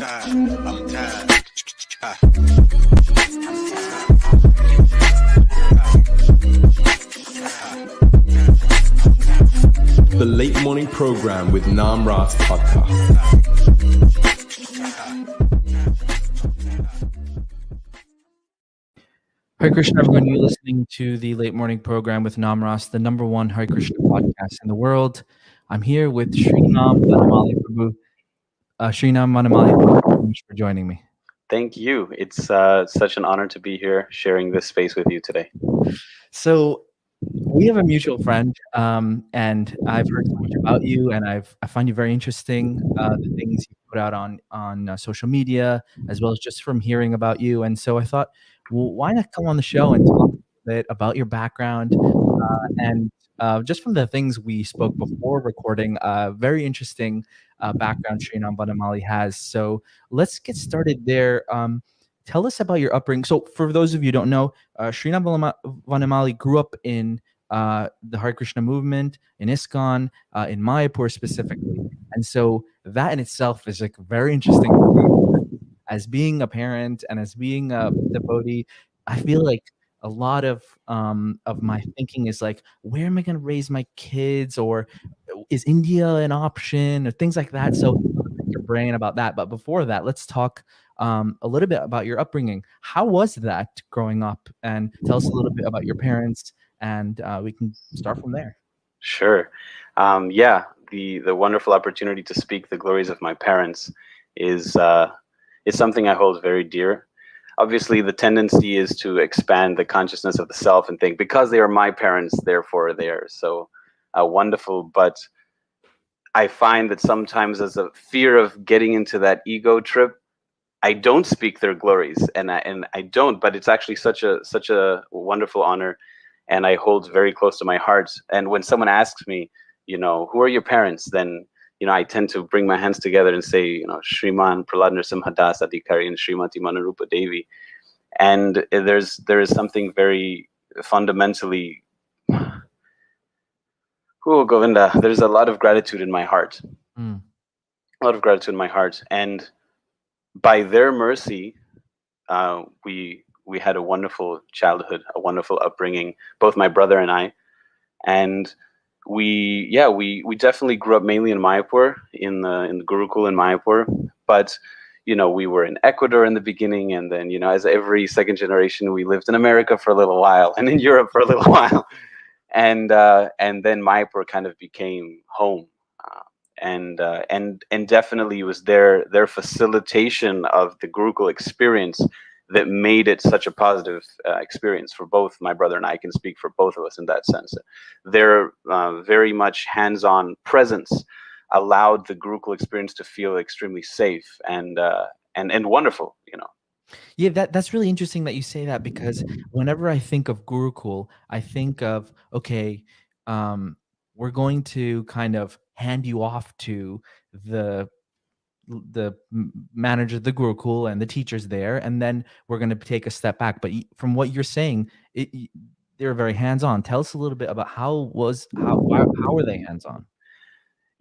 The Late Morning Program with Namarasa podcast. Hare Krishna, everyone. You're listening to the Late Morning Program with Namarasa, the number one Hare Krishna podcast in the world. I'm here with Srinam Vanamali Prabhu. Srinam Vanamali, thank you so much for joining me. Thank you. It's such an honor to be here sharing this space with you today. So we have a mutual friend, and I've heard so much about you, and I find you very interesting. The things you put out on social media, as well as just from hearing about you. And so I thought, well, why not come on the show and talk a bit about your background, and just from the things we spoke before recording, very interesting background Srinam Vanamali has. So let's get started there. Tell us about your upbringing. So for those of you who don't know, Srinam Vanamali grew up in the Hare Krishna movement, in ISKCON, in Mayapur specifically. And so that in itself is like very interesting. As being a parent and as being a devotee, I feel like a lot of my thinking is like, where am I going to raise my kids, or is India an option, or things like that. So I'll pick your brain about that. But before that, let's talk a little bit about your upbringing. How was that growing up? And tell us a little bit about your parents, and we can start from there. Sure. Yeah, the wonderful opportunity to speak the glories of my parents is something I hold very dear. Obviously, the tendency is to expand the consciousness of the self and think, because they are my parents, therefore they are so wonderful. But I find that sometimes, as a fear of getting into that ego trip, I don't speak their glories, and I don't. But it's actually such a wonderful honor, and I hold very close to my heart. And when someone asks me, who are your parents, then I tend to bring my hands together and say, Sriman, Prahlad, Narasimha Das, Adhikari, and Srimati Manarupa Devi. And there is something very fundamentally, Govinda, there's a lot of gratitude in my heart. A lot of gratitude in my heart. And by their mercy, we had a wonderful childhood, a wonderful upbringing, both my brother and I. And we definitely grew up mainly in Mayapur, in the Gurukul in Mayapur. But we were in Ecuador in the beginning, and then as every second generation, we lived in America for a little while and in Europe for a little while, and then Mayapur kind of became home, and definitely it was their facilitation of the Gurukul experience that made it such a positive experience for both my brother and I. Can speak for both of us in that sense. Their very much hands-on presence allowed the Gurukul experience to feel extremely safe and wonderful. Yeah, that's really interesting that you say that, because whenever I think of Gurukul, I think of, okay, we're going to kind of hand you off to the manager of the Gurukul and the teachers there, and then we're going to take a step back. But from what you're saying, they're very hands-on. Tell us a little bit about how were they hands-on?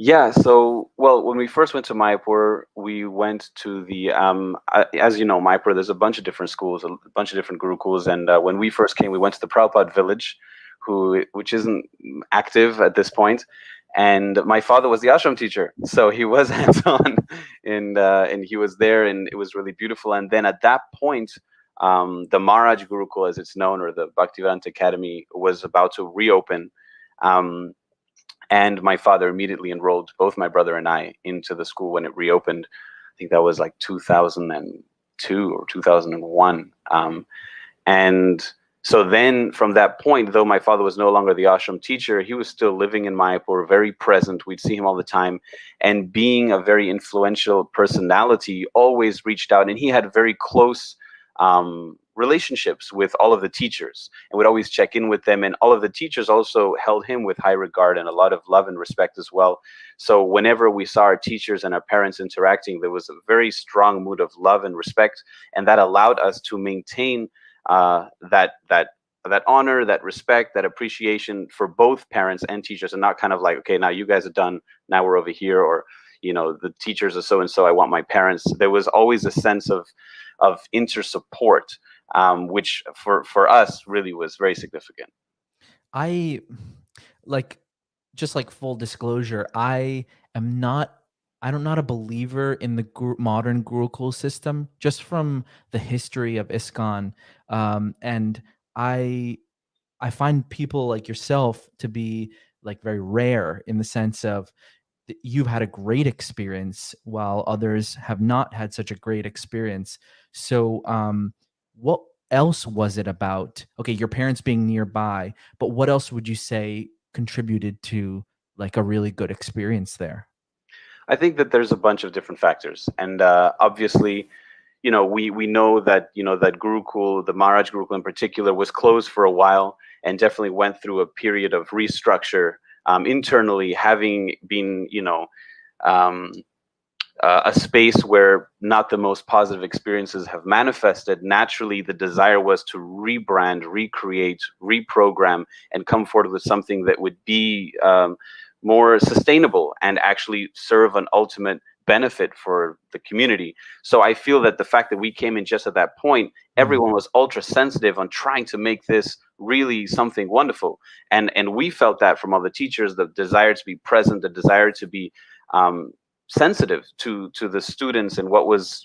Yeah, so, well, when we first went to Mayapur, we went to the, as you know, Mayapur, there's a bunch of different schools, a bunch of different Gurukuls. And when we first came, we went to the Prahlad village, which isn't active at this point. And my father was the ashram teacher, so he was hands-on, and he was there, and it was really beautiful. And then at that point, the Maharaj Gurukul, as it's known, or the Bhaktivedanta Academy, was about to reopen. And my father immediately enrolled both my brother and I into the school when it reopened. I think that was like 2002 or 2001. And so then from that point, though my father was no longer the ashram teacher, he was still living in Mayapur, very present. We'd see him all the time. And being a very influential personality, always reached out. And he had very close relationships with all of the teachers, and would always check in with them. And all of the teachers also held him with high regard and a lot of love and respect as well. So whenever we saw our teachers and our parents interacting, there was a very strong mood of love and respect. And that allowed us to maintain that honor, that respect, that appreciation for both parents and teachers, and not kind of like, okay, now you guys are done, now we're over here, or the teachers are so and so, I want my parents. There was always a sense of inter-support, which for us really was very significant. I like just like full disclosure, am not I'm not a believer in the modern Gurukul system, just from the history of ISKCON. And I I find people like yourself to be like very rare in the sense of you've had a great experience while others have not had such a great experience. So, what else was it about? Okay, your parents being nearby, but what else would you say contributed to like a really good experience there? I think that there's a bunch of different factors, and obviously, we know that that Gurukul, the Maharaj Gurukul in particular, was closed for a while and definitely went through a period of restructure internally, having been um, a space where not the most positive experiences have manifested. Naturally, the desire was to rebrand, recreate, reprogram, and come forward with something that would be more sustainable and actually serve an ultimate benefit for the community. So I feel that the fact that we came in just at that point, everyone was ultra sensitive on trying to make this really something wonderful. And we felt that from all the teachers, the desire to be present, the desire to be sensitive to the students and what was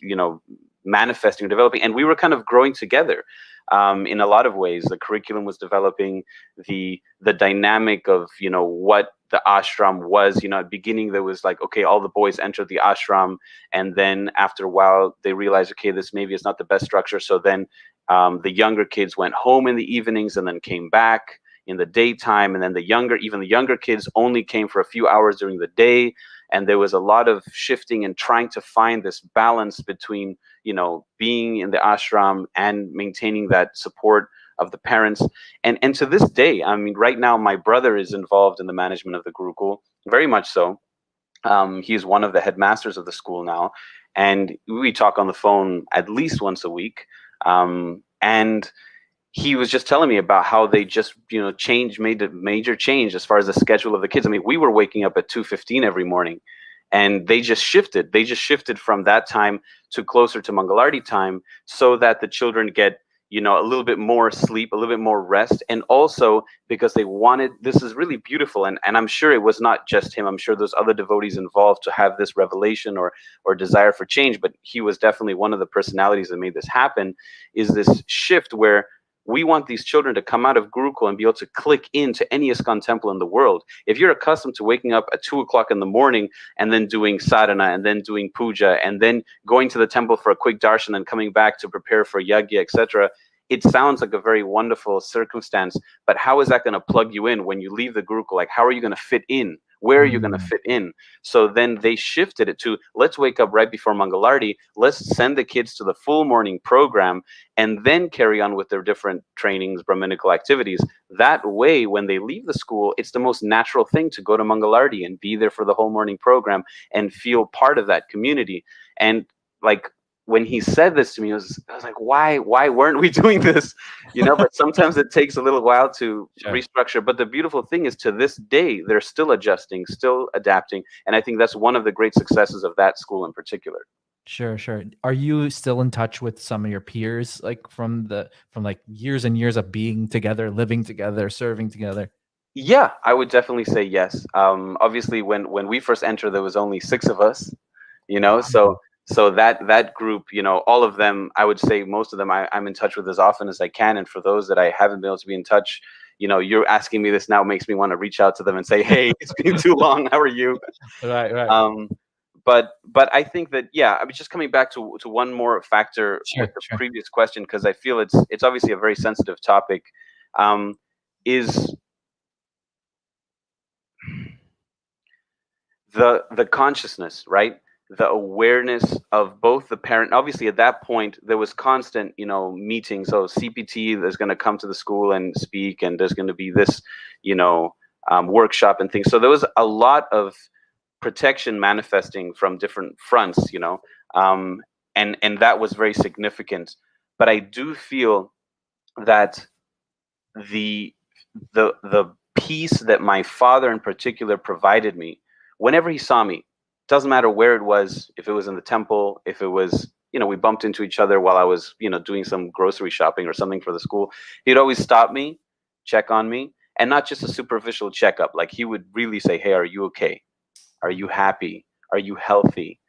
manifesting, developing, and we were kind of growing together in a lot of ways. The curriculum was developing, the dynamic of what the ashram was. At the beginning there was like, okay, all the boys entered the ashram, and then after a while they realized, okay, this maybe is not the best structure. So then the younger kids went home in the evenings and then came back in the daytime, and then even the younger kids only came for a few hours during the day. And there was a lot of shifting and trying to find this balance between being in the ashram and maintaining that support of the parents. And to this day, I mean, right now my brother is involved in the management of the Gurukul, very much so. He's one of the headmasters of the school now, and we talk on the phone at least once a week. And he was just telling me about how they just made a major change as far as the schedule of the kids. I mean, we were waking up at 2:15 every morning, and they just shifted from that time to closer to Mangalarti time, so that the children get a little bit more sleep, a little bit more rest. And also because they wanted, this is really beautiful, and I'm sure it was not just him, I'm sure there's other devotees involved to have this revelation or desire for change, but he was definitely one of the personalities that made this happen. Is this shift where we want these children to come out of Gurukul and be able to click into any ISKCON temple in the world. If you're accustomed to waking up at 2 o'clock in the morning and then doing sadhana and then doing puja and then going to the temple for a quick darshan and coming back to prepare for yajna, etc., it sounds like a very wonderful circumstance, but how is that going to plug you in when you leave the Gurukul? Like, how are you going to fit in? Where are you going to fit in? So then they shifted it to, let's wake up right before Mangalarti, let's send the kids to the full morning program, and then carry on with their different trainings, Brahminical activities. That way, when they leave the school, it's the most natural thing to go to Mangalarti and be there for the whole morning program and feel part of that community. And like, when he said this to me, I was like, why weren't we doing this? But sometimes it takes a little while to restructure. But the beautiful thing is, to this day, they're still adjusting, still adapting. And I think that's one of the great successes of that school in particular. Sure. Are you still in touch with some of your peers, like from like years and years of being together, living together, serving together? Yeah, I would definitely say yes. Obviously, when we first entered, there was only 6 of us, so that group, all of them, I would say most of them I'm in touch with as often as I can. And for those that I haven't been able to be in touch, you're asking me this now makes me want to reach out to them and say, hey, it's been too long. How are you? Right. But I think that, yeah, I was just coming back to one more factor with the previous question, because I feel it's obviously a very sensitive topic, is the consciousness, right? The awareness of both the parent. Obviously, at that point, there was constant, meetings. So CPT is going to come to the school and speak, and there's going to be this, workshop and things. So there was a lot of protection manifesting from different fronts, and that was very significant. But I do feel that the peace that my father in particular provided me whenever he saw me, Doesn't matter where it was, if it was in the temple, if it was, we bumped into each other while I was, doing some grocery shopping or something for the school. He'd always stop me, check on me, and not just a superficial checkup. Like he would really say, "Hey, are you okay? Are you happy? Are you healthy?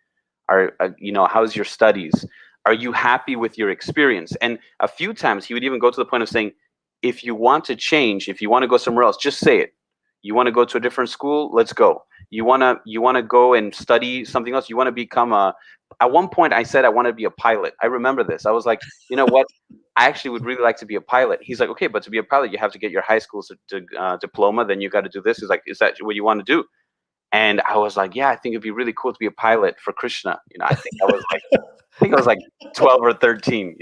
How's your studies? Are you happy with your experience?" And a few times he would even go to the point of saying, "If you want to change, if you want to go somewhere else, just say it. You want to go to a different school? Let's go. You want to go and study something else? You want to become a." At one point, I said I want to be a pilot. I remember this. I was like, you know what? I actually would really like to be a pilot. He's like, okay, but to be a pilot, you have to get your high school diploma. Then you got to do this. He's like, is that what you want to do? And I was like, yeah, I think it'd be really cool to be a pilot for Krishna. I think I was like 12 or 13,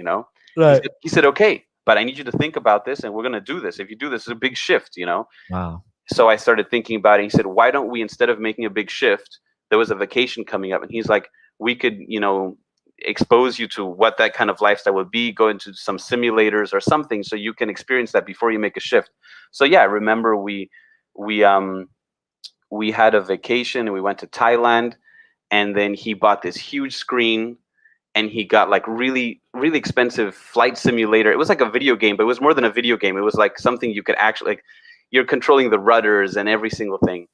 Right. He said, okay, but I need you to think about this and we're going to do this. If you do this, it's a big shift. Wow. So I started thinking about it. He said, why don't we, instead of making a big shift, there was a vacation coming up. And he's like, we could, expose you to what that kind of lifestyle would be, go into some simulators or something so you can experience that before you make a shift. So yeah, I remember we had a vacation and we went to Thailand, and then he bought this huge screen and he got like really, really expensive flight simulator. It was like a video game, but it was more than a video game. It was like something you could actually, like, you're controlling the rudders and every single thing.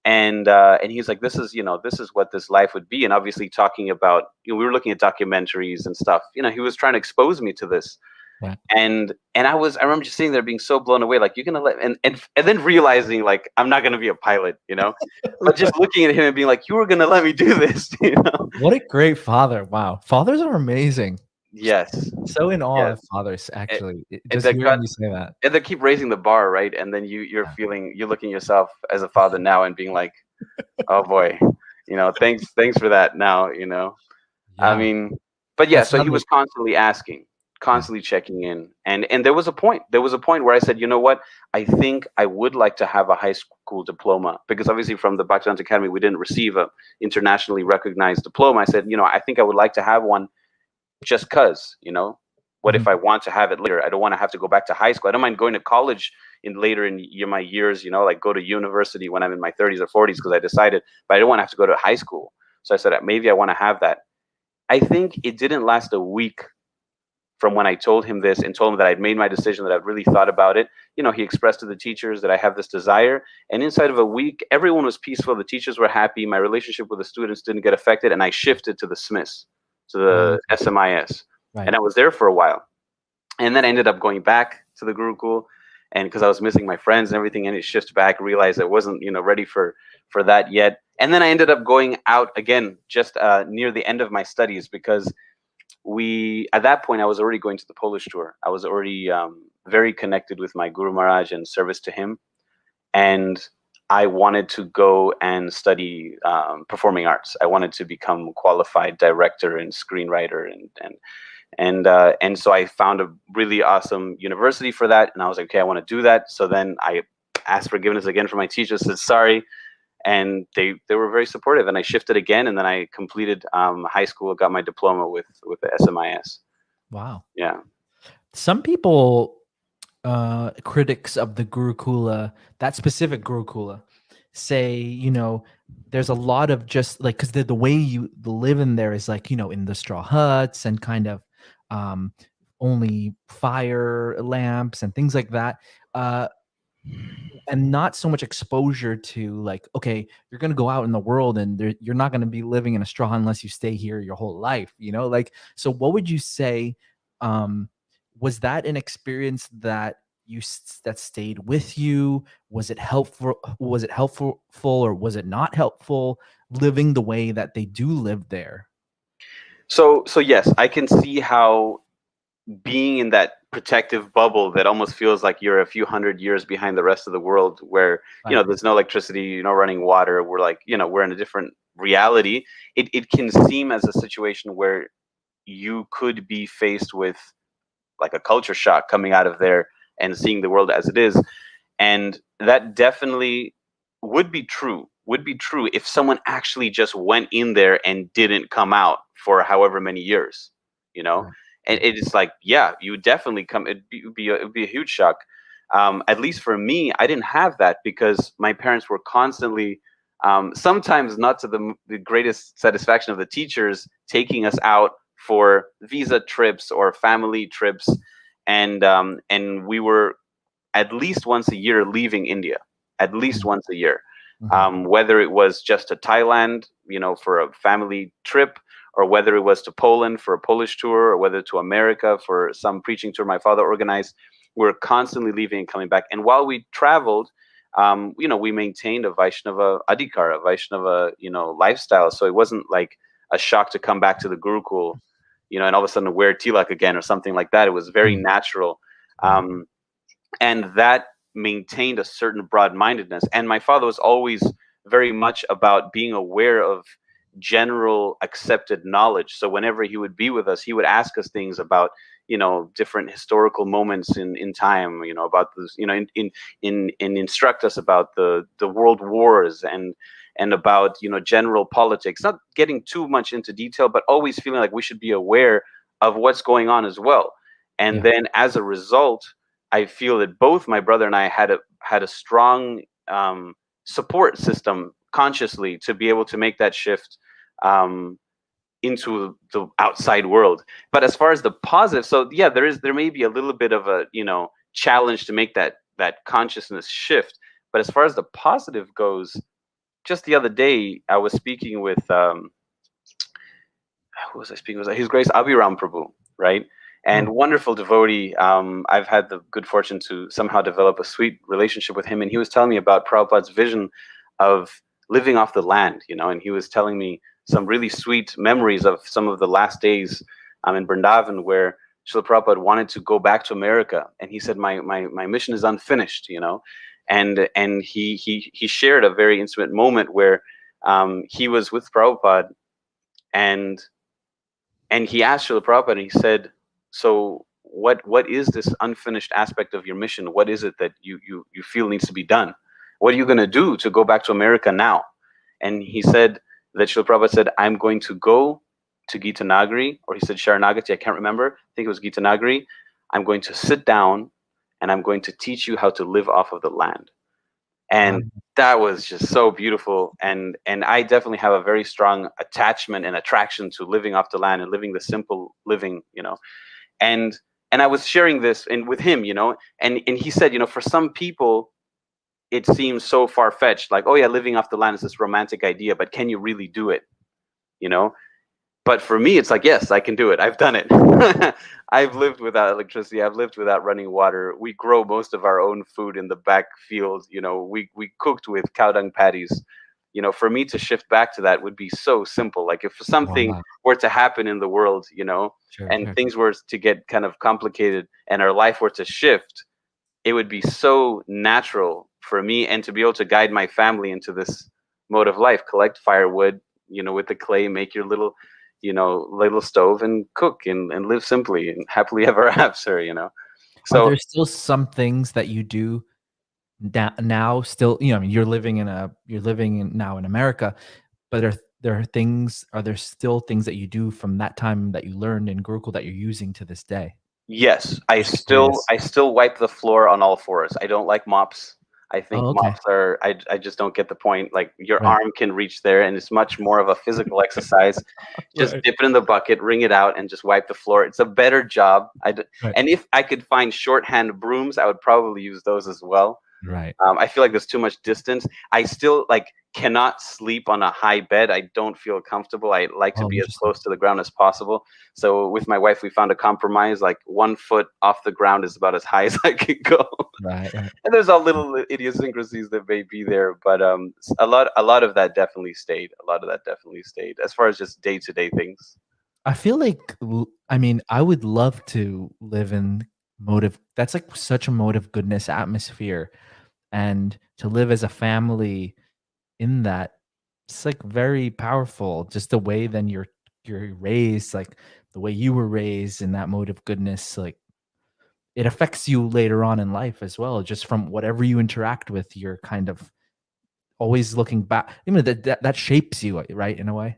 And he's like, this is what this life would be. And obviously talking about, we were looking at documentaries and stuff. He was trying to expose me to this. Right. And I remember just sitting there being so blown away, like, you're gonna let, and then realizing, like, I'm not gonna be a pilot, but just looking at him and being like, you were gonna let me do this. What a great father. Wow. Fathers are amazing. Yes. So in awe Yes. of fathers, actually. And Just that hearing you say that. And they keep raising the bar, right? And then you're looking at yourself as a father now and being like, oh boy, thanks for that now. I mean, but yeah, so he was constantly asking, constantly checking in. And there was a point where I said, you know what? I think I would like to have a high school diploma, because obviously from the Bhaktivedanta Academy, we didn't receive a internationally recognized diploma. I said, I think I would like to have one just because, what if I want to have it later? I don't want to have to go back to high school. I don't mind going to college later in my years, like go to university when I'm in my 30s or 40s, because I decided, but I don't want to have to go to high school. So I said, maybe I want to have that. I think it didn't last a week from when I told him this and told him that I'd made my decision, that I'd really thought about it. He expressed to the teachers that I have this desire. And inside of a week, everyone was peaceful. The teachers were happy. My relationship with the students didn't get affected. And I shifted to the SMIS, to the SMIS. Right. And I was there for a while. And then I ended up going back to the Gurukul, and because I was missing my friends and everything, and it shifted back, realized I wasn't, ready for that yet. And then I ended up going out again, just near the end of my studies, because at that point, I was already going to the Polish tour. I was already very connected with my Guru Maharaj and service to him. And I wanted to go and study performing arts. I wanted to become a qualified director and screenwriter, and so I found a really awesome university for that. And I was like, okay, I want to do that. So then I asked forgiveness again from my teachers, said sorry. And they were very supportive. And I shifted again. And then I completed high school, got my diploma with the SMIS. Wow. Yeah. Some people, critics of the Gurukula, that specific Gurukula, say, there's a lot of just like, because the way you live in there is like, in the straw huts and kind of only fire lamps and things like that. And not so much exposure to like, okay, you're going to go out in the world and you're not going to be living in a straw unless you stay here your whole life, like, so what would you say, was that an experience that that stayed with you? Was it helpful? Was it helpful, or was it not helpful living the way that they do live there? So yes, I can see how being in that protective bubble that almost feels like you're a few hundred years behind the rest of the world, where there's no electricity, running water. We're like, we're in a different reality. It can seem as a situation where you could be faced with like a culture shock coming out of there and seeing the world as it is. And that definitely would be true if someone actually just went in there and didn't come out for however many years, Right. And it's like, yeah, you would definitely come. It'd be a huge shock. At least for me, I didn't have that because my parents were constantly Sometimes not to the greatest satisfaction of the teachers, taking us out for visa trips or family trips, and we were at least once a year leaving India, at least once a year. Whether it was just to Thailand, for a family trip, or whether it was to Poland for a Polish tour, or whether to America for some preaching tour my father organized, we're constantly leaving and coming back. And while we traveled, we maintained a Vaishnava adhikar, a Vaishnava, lifestyle. So it wasn't like a shock to come back to the Gurukul, and all of a sudden wear tilak again or something like that. It was very natural. And that maintained a certain broad-mindedness. And my father was always very much about being aware of general accepted knowledge. So whenever he would be with us, he would ask us things about, different historical moments in time, about this, in instruct us about the world wars and about, general politics, not getting too much into detail, but always feeling like we should be aware of what's going on as well. And then as a result, I feel that both my brother and I had a strong support system consciously to be able to make that shift into the outside world. But as far as the positive, so yeah, there may be a little bit of a challenge to make that consciousness shift. But as far as the positive goes, just the other day I was speaking with who was I speaking with? His Grace Abhiram Prabhu, right? And wonderful devotee. I've had the good fortune to somehow develop a sweet relationship with him. And he was telling me about Prabhupada's vision of living off the land, and he was telling me some really sweet memories of some of the last days in Vrindavan where Srila Prabhupada wanted to go back to America. And he said, my mission is unfinished, and he shared a very intimate moment where he was with Prabhupada and he asked Srila Prabhupada, and he said, so what is this unfinished aspect of your mission? What is it that you feel needs to be done? What are you going to do to go back to America now? And he said that Srila Prabhupada said, I'm going to go to Gita Nagari, or he said Sharanagati, I can't remember. I think it was Gita Nagari. I'm going to sit down and I'm going to teach you how to live off of the land. And that was just so beautiful. And I definitely have a very strong attachment and attraction to living off the land and living the simple living, And I was sharing this with him, and he said, for some people, it seems so far-fetched, like, oh yeah, living off the land is this romantic idea, but can you really do it? But for me, it's like, yes, I can do it. I've done it. I've lived without electricity. I've lived without running water. We grow most of our own food in the back field. We cooked with cow dung patties. For me to shift back to that would be so simple. Like if something were to happen in the world, things were to get kind of complicated and our life were to shift, it would be so natural for me and to be able to guide my family into this mode of life, collect firewood, with the clay, make your little stove and cook and live simply and happily ever after, So are there still some things that you do now still, I mean, you're living now in America, but are there still things that you do from that time that you learned in Gurukul that you're using to this day? Yes, I still wipe the floor on all fours. I don't like mops. I think mops are, I just don't get the point. Like your arm can reach there and it's much more of a physical exercise. Just dip it in the bucket, wring it out and just wipe the floor. It's a better job. And if I could find shorthand brooms, I would probably use those as well. Right. I feel like there's too much distance. I still cannot sleep on a high bed. I don't feel comfortable. I like to be as close to the ground as possible. So with my wife, we found a compromise. Like 1 foot off the ground is about as high as I can go. Right. And there's all little idiosyncrasies that may be there, but a lot of that definitely stayed. As far as just day-to-day things. I feel like, I mean, I would love to live in that's like such a mode of goodness atmosphere, and to live as a family in that, it's like very powerful. Just the way then you're raised, like the way you were raised in that mode of goodness, like it affects you later on in life as well. Just from whatever you interact with, you're kind of always looking back. I mean, that shapes you, right, in a way.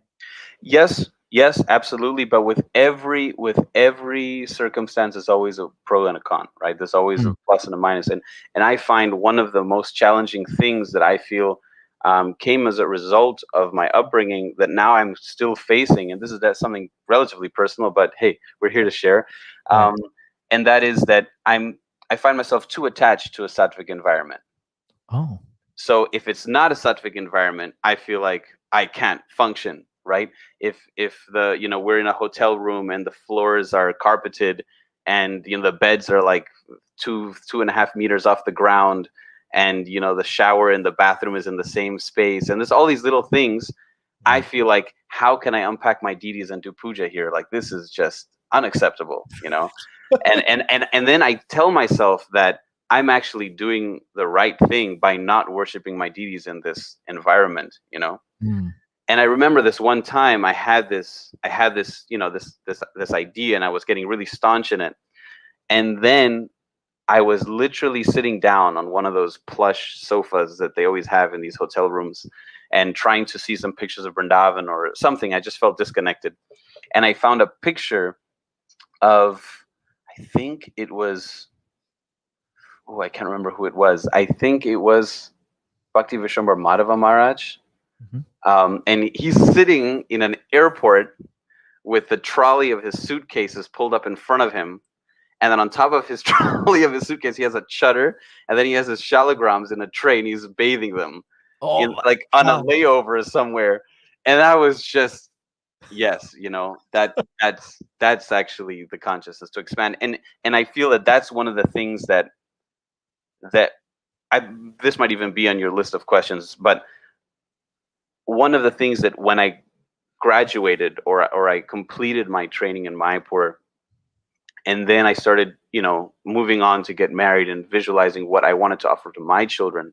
Yes, absolutely. But with every circumstance, there's always a pro and a con, right? There's always a plus and a minus. And I find one of the most challenging things that I feel came as a result of my upbringing that now I'm still facing. And that's something relatively personal, but hey, we're here to share. Right. And that is that I find myself too attached to a sattvic environment. Oh. So if it's not a sattvic environment, I feel like I can't function, right? If the we're in a hotel room and the floors are carpeted and the beds are like 2.5 meters off the ground, and the shower and the bathroom is in the same space, and there's all these little things, I feel like, how can I unpack my deities and do puja here? Like, this is just unacceptable, and then I tell myself that I'm actually doing the right thing by not worshiping my deities in this environment, Mm. And I remember this one time I had this this idea, and I was getting really staunch in it. And then I was literally sitting down on one of those plush sofas that they always have in these hotel rooms and trying to see some pictures of Vrindavan or something. I just felt disconnected. And I found a picture of, I think it was, I can't remember who it was. I think it was Bhakti Vishwambar Madhava Maharaj. And he's sitting in an airport with the trolley of his suitcases pulled up in front of him. And then on top of his trolley of his suitcase, he has a chutter, and then he has his shalagrams in a tray, and he's bathing them on a layover somewhere. And that was just, yes, that's actually the consciousness to expand. And I feel that that's one of the things that this might even be on your list of questions, but one of the things that when I graduated or I completed my training in Mayapur, and then I started, moving on to get married and visualizing what I wanted to offer to my children,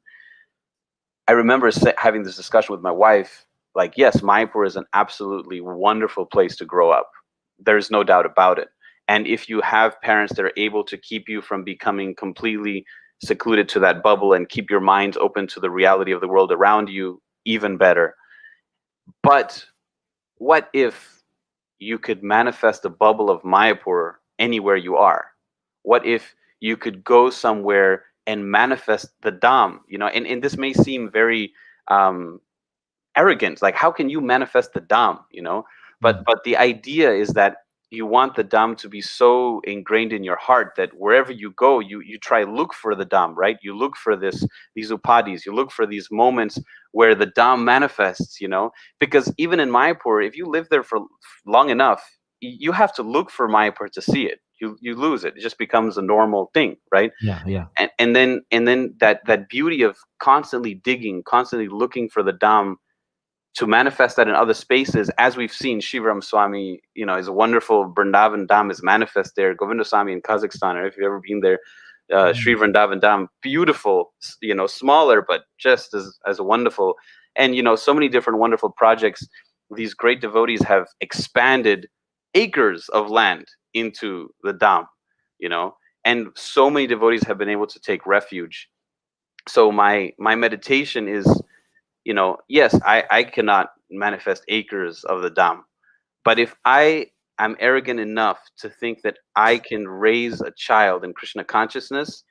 I remember having this discussion with my wife, like, yes, Mayapur is an absolutely wonderful place to grow up. There's no doubt about it. And if you have parents that are able to keep you from becoming completely secluded to that bubble and keep your minds open to the reality of the world around you, even better. But what if you could manifest a bubble of Mayapur anywhere you are? What if you could go somewhere and manifest the Dham? And this may seem very arrogant. Like, how can you manifest the Dham? But the idea is that you want the Dham to be so ingrained in your heart that wherever you go, you try look for the Dham, right? You look for these upadhis, you look for these moments where the Dham manifests, because even in Mayapur, if you live there for long enough, you have to look for Mayapur to see it. You lose it. It just becomes a normal thing, right? Yeah. And then that beauty of constantly digging, constantly looking for the Dham, to manifest that in other spaces, as we've seen, Shivaram Swami, is a wonderful Vrindavan Dham is manifest there. Govindaswamy in Kazakhstan, or if you've ever been there, Sri Vrindavan Dham, beautiful, smaller, but just as wonderful. And, so many different wonderful projects. These great devotees have expanded acres of land into the Dham, and so many devotees have been able to take refuge. So my meditation is, yes, I cannot manifest acres of the Dham, but if I am arrogant enough to think that I can raise a child in Krishna consciousness,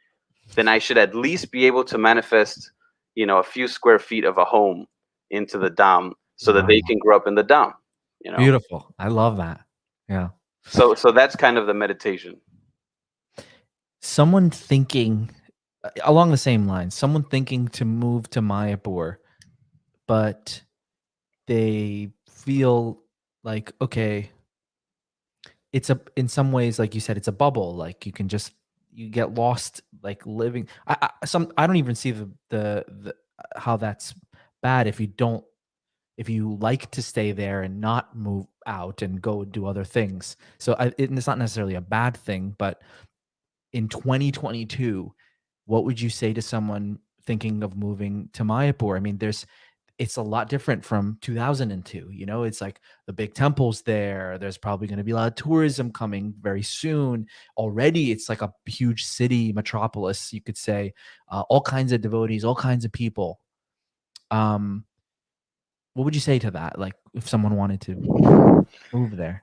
then I should at least be able to manifest, a few square feet of a home into the Dham so that they can grow up in the Dham. Beautiful. I love that. Yeah. So that's kind of the meditation. Someone thinking along the same lines, someone thinking to move to Mayapur, but they feel like, okay, in some ways, like you said, it's a bubble. Like you get lost, like living. I don't even see the how that's bad if you like to stay there and not move out and go do other things. So it's not necessarily a bad thing, but in 2022, what would you say to someone thinking of moving to Mayapur? I mean, it's a lot different from 2002. It's like the big temples there. There's probably going to be a lot of tourism coming very soon. Already, it's like a huge city metropolis, you could say. All kinds of devotees, all kinds of people. What would you say to that? Like, if someone wanted to move there?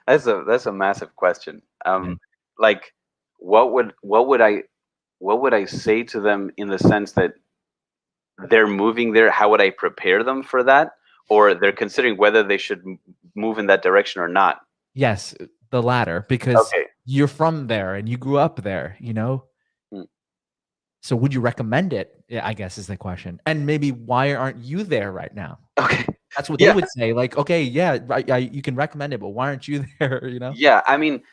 That's a massive question. Like, what would I say to them, in the sense that they're moving there, how would I prepare them for that? Or they're considering whether they should move in that direction or not? Yes, the latter, because Okay. you're from there and you grew up there, you know? Mm. So would you recommend it? Yeah, I guess is the question. And maybe why aren't you there right now? Okay. That's what they Yeah. would say. Like, okay, yeah, right, you can recommend it, but why aren't you there? You know? Yeah. I mean,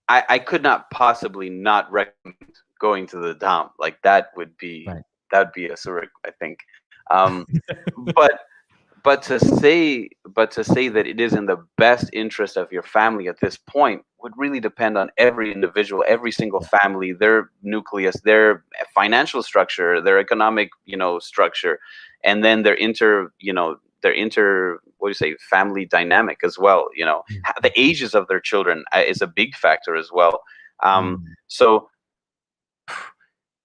I could not possibly not recommend going to the Dom. Like that would be Right. a surreg, I think. But to say that it is in the best interest of your family at this point would really depend on every individual, every single family, their nucleus, their financial structure, their economic, structure, and then their what do you say, family dynamic as well. The ages of their children is a big factor as well. So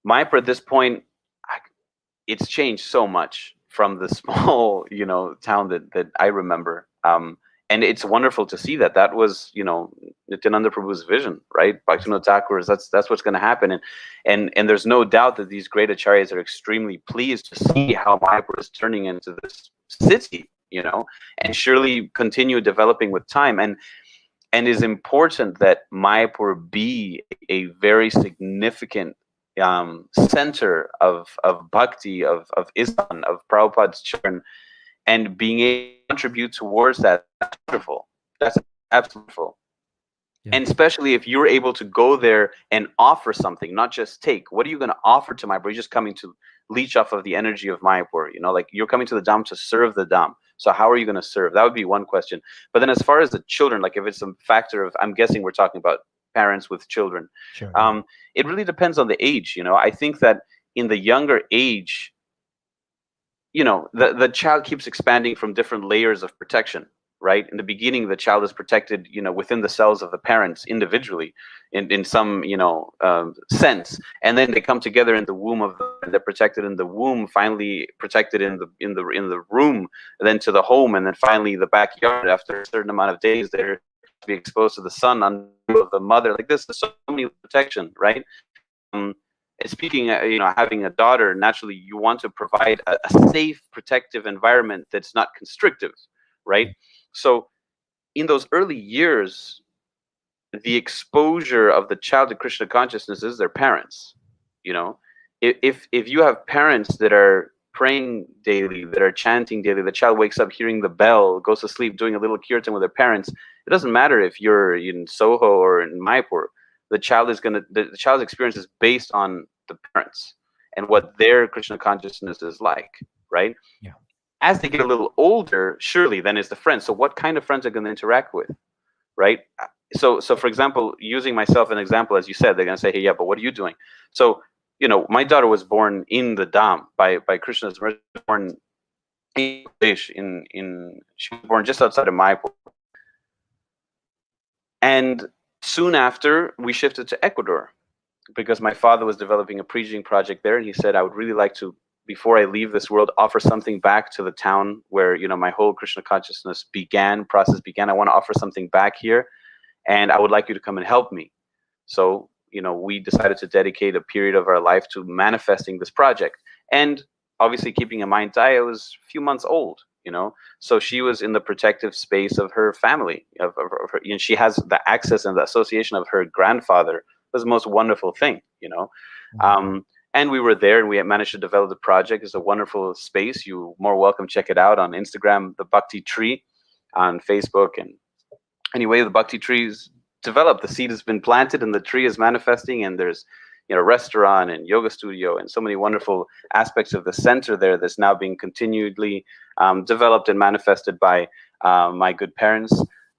at this point, it's changed so much from the small, town that I remember. And it's wonderful to see that was, Nityananda Prabhu's vision, right? Bhaktivinoda Thakur's, that's what's going to happen. And there's no doubt that these great acharyas are extremely pleased to see how Mayapur is turning into this city, and surely continue developing with time. And is important that Mayapur be a very significant center of bhakti, of Islam, of Prabhupada's children, and being able to contribute towards that. That's wonderful. That's absolutely wonderful. Yeah. And especially if you're able to go there and offer something, not just take. What are you going to offer to Mayapur? You're just coming to leech off of the energy of Mayapur. Like you're coming to the Dham to serve the Dham. So how are you going to serve? That would be one question. But then as far as the children, like if it's a factor of, I'm guessing we're talking about parents with children. Sure. It really depends on the age. I think that in the younger age, the child keeps expanding from different layers of protection, right? In the beginning, the child is protected, within the cells of the parents individually in some, sense. And then they come together in the womb they're protected in the womb, finally protected in the room, and then to the home, and then finally the backyard. After a certain amount of days, they're to be exposed to the sun under the mother. Like this is so many protection, right? Speaking, having a daughter, naturally you want to provide a safe, protective environment that's not constrictive, right? So in those early years, the exposure of the child to Krishna consciousness is their parents. If you have parents that are praying daily, that are chanting daily, the child wakes up hearing the bell, goes to sleep doing a little kirtan with their parents, it doesn't matter if you're in Soho or in Mayapur. The child's experience is based on the parents and what their Krishna consciousness is like, right? Yeah. As they get a little older, surely then is the friends. So what kind of friends are going to interact with, right? So for example, using myself an example, as you said, they're going to say, hey, yeah, but what are you doing? So, my daughter was born in the Dham by Krishna's mercy, born in she was born just outside of Mayapur. And soon after, we shifted to Ecuador because my father was developing a preaching project there. And he said, I would really like to, before I leave this world, offer something back to the town where, my whole Krishna consciousness process began. I want to offer something back here. And I would like you to come and help me. So, we decided to dedicate a period of our life to manifesting this project. And obviously keeping in mind, Daya was a few months old. So she was in the protective space of her family, of her, and she has the access and the association of her grandfather. It was the most wonderful thing, and we were there and we had managed to develop the project. It's a wonderful space. You're more welcome. Check it out on Instagram, the Bhakti Tree, on Facebook. And anyway, the Bhakti Tree is developed. The seed has been planted and the tree is manifesting, and there's restaurant and yoga studio and so many wonderful aspects of the center there that's now being continually developed and manifested by my good parents,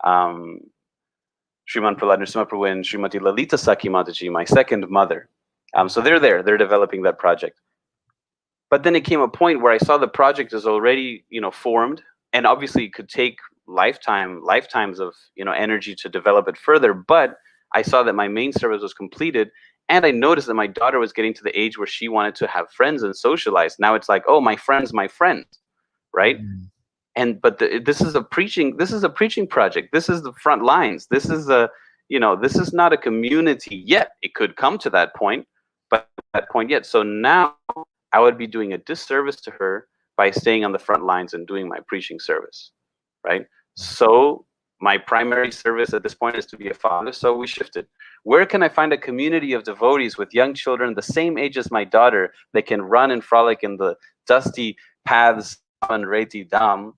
Sriman Prahlad Narasimha Prabhu and Srimati Lalita Sakhi Mataji, my second mother. So they're developing that project. But then it came a point where I saw the project is already formed, and obviously it could take lifetimes of energy to develop it further. But I saw that my main service was completed. And I noticed that my daughter was getting to the age where she wanted to have friends and socialize. Now it's like, oh, my friends, right? But this is a preaching project. This is the front lines. This is this is not a community yet. It could come to that point, but at that point yet. So now I would be doing a disservice to her by staying on the front lines and doing my preaching service, right? So my primary service at this point is to be a father, so we shifted. Where can I find a community of devotees with young children the same age as my daughter that can run and frolic in the dusty paths on Reti Dam?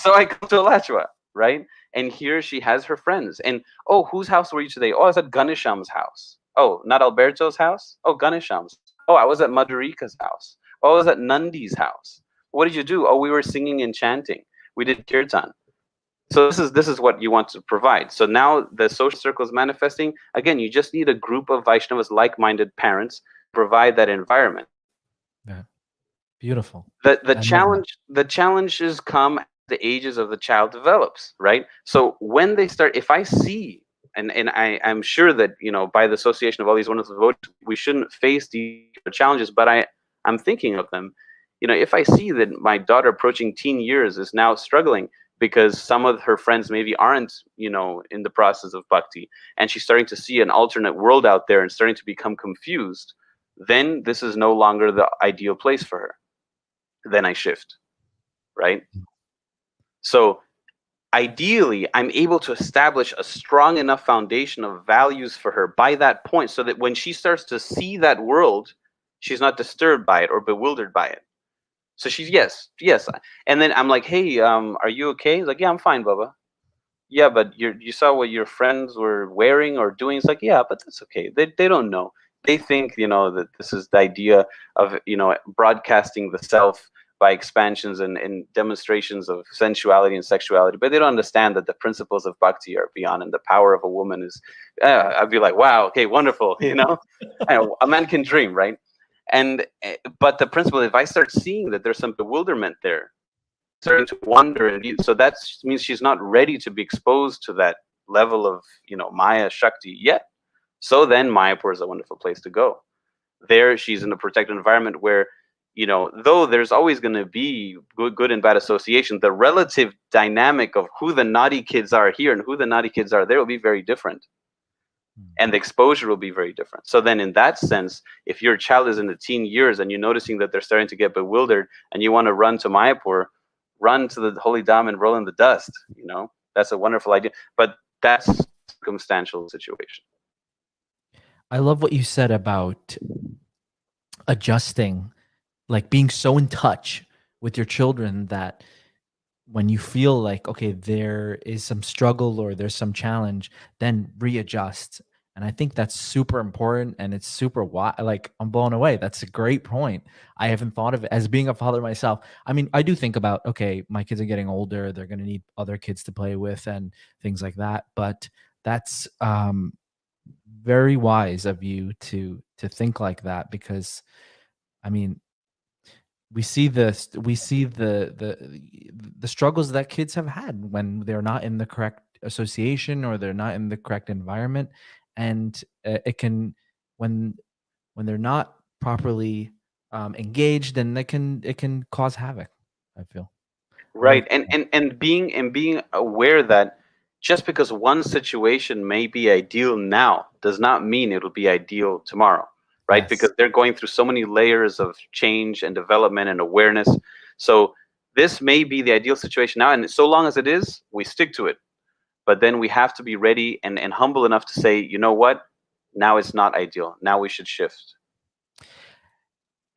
So I come to Alachua, right? And here she has her friends. And oh, whose house were you today? Oh, I was at Ganesham's house. Oh, not Alberto's house? Oh, Ganesham's. Oh, I was at Madhurika's house. Oh, I was at Nandi's house. What did you do? Oh, we were singing and chanting. We did kirtan. So this is what you want to provide. So now the social circle is manifesting. Again, you just need a group of Vaishnavas, like-minded parents, to provide that environment. Yeah. Beautiful. The challenges come as the ages of the child develops, right? So when they start, if I see, and I'm sure that, you know, by the association of all these wonderful devotees, we shouldn't face these challenges, but I'm thinking of them. You know, if I see that my daughter approaching teen years is now struggling because some of her friends maybe aren't, you know, in the process of bhakti, and she's starting to see an alternate world out there and starting to become confused, then this is no longer the ideal place for her. Then I shift, right? So ideally, I'm able to establish a strong enough foundation of values for her by that point, so that when she starts to see that world, she's not disturbed by it or bewildered by it. So she's yes. And then I'm like, hey, are you okay? He's like, yeah, I'm fine, Baba. Yeah, but you saw what your friends were wearing or doing. It's like, yeah, but that's okay. They don't know. They think, you know, that this is the idea of, you know, broadcasting the self by expansions and demonstrations of sensuality and sexuality, but they don't understand that the principles of bhakti are beyond, and the power of a woman is. I'd be like, wow, okay, wonderful, you know, a man can dream, right? And but the principle, if I start seeing that there's some bewilderment there, starting to wonder, and so that means she's not ready to be exposed to that level of, you know, Maya Shakti yet. So then Mayapur is a wonderful place to go. There she's in a protected environment where, you know, though there's always going to be good and bad association, the relative dynamic of who the naughty kids are here and who the naughty kids are there will be very different. And the exposure will be very different. So then in that sense, if your child is in the teen years and you're noticing that they're starting to get bewildered and you want to run to Mayapur, run to the Holy Dham and roll in the dust, you know, that's a wonderful idea. But that's a circumstantial situation. I love what you said about adjusting, like being so in touch with your children that when you feel like, okay, there is some struggle or there's some challenge, then readjust. And I think that's super important, and it's super like, I'm blown away. That's a great point. I haven't thought of it as being a father myself. I mean, I do think about, okay, my kids are getting older, they're going to need other kids to play with and things like that. But that's very wise of you to think like that, because I mean, we see the struggles that kids have had when they're not in the correct association or they're not in the correct environment, and it can, when they're not properly engaged, then it can cause havoc, I feel. Right. And being aware that just because one situation may be ideal now does not mean it'll be ideal tomorrow, right? Yes. Because they're going through so many layers of change and development and awareness. So this may be the ideal situation now, and so long as it is, we stick to it. But then we have to be ready and humble enough to say, you know what? Now it's not ideal. Now we should shift.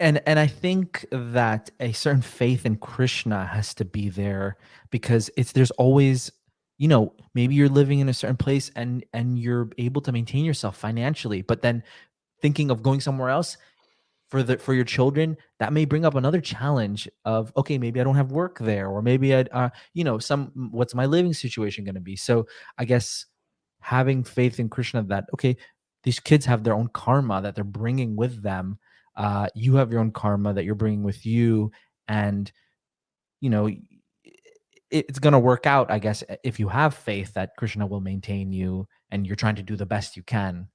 And I think that a certain faith in Krishna has to be there, because there's always, you know, maybe you're living in a certain place and you're able to maintain yourself financially, but then thinking of going somewhere else for your children, that may bring up another challenge of, okay, maybe I don't have work there, or maybe I you know, what's my living situation going to be? So I guess having faith in Krishna, that, okay, these kids have their own karma that they're bringing with them. You have your own karma that you're bringing with you, and you know, it's going to work out, I guess, if you have faith that Krishna will maintain you and you're trying to do the best you can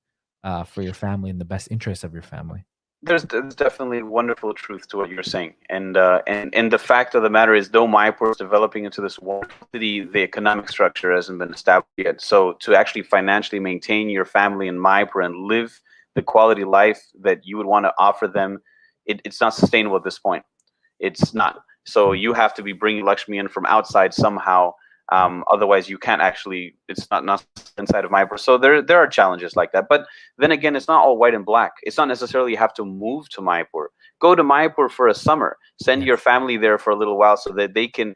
for your family and the best interests of your family. There's definitely wonderful truth to what you're saying, and the fact of the matter is, though Mayapur is developing into this wonderful city, the economic structure hasn't been established yet. So to actually financially maintain your family in Mayapur and live the quality life that you would want to offer them, it's not sustainable at this point. It's not. So you have to be bringing Lakshmi in from outside somehow. Otherwise, you can't actually. It's not inside of Mayapur. So there are challenges like that. But then again, it's not all white and black. It's not necessarily you have to move to Mayapur. Go to Mayapur for a summer. Send your family there for a little while so that they can.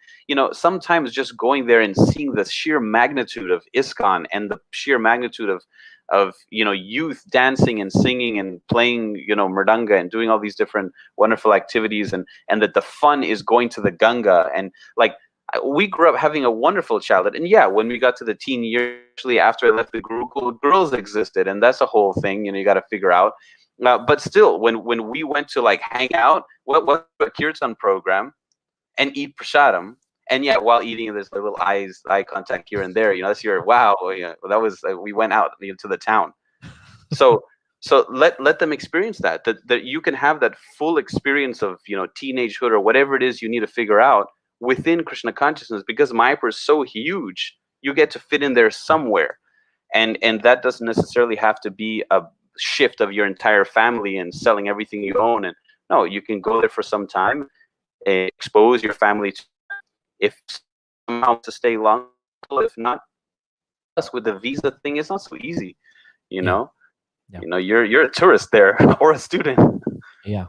Sometimes just going there and seeing the sheer magnitude of ISKCON and the sheer magnitude of youth dancing and singing and playing mridanga and doing all these different wonderful activities, and that the fun is going to the Ganga, and like we grew up having a wonderful childhood. And yeah, when we got to the teen years, actually after I left the Gurukul, girls existed, and that's a whole thing you got to figure out. But still, when we went to like hang out, what a kirtan program and eat prasadam. And yeah, while eating, there's a little eye contact here and there. That's your wow. That was we went out to the town. So let them experience that you can have that full experience of teenagehood or whatever it is you need to figure out within Krishna consciousness, because Mayapur is so huge. You get to fit in there somewhere, and that doesn't necessarily have to be a shift of your entire family and selling everything you own. And no, you can go there for some time, expose your family to, if somehow to stay long, if not, plus with the visa thing, it's not so easy. Yeah. You're a tourist there or a student. Yeah.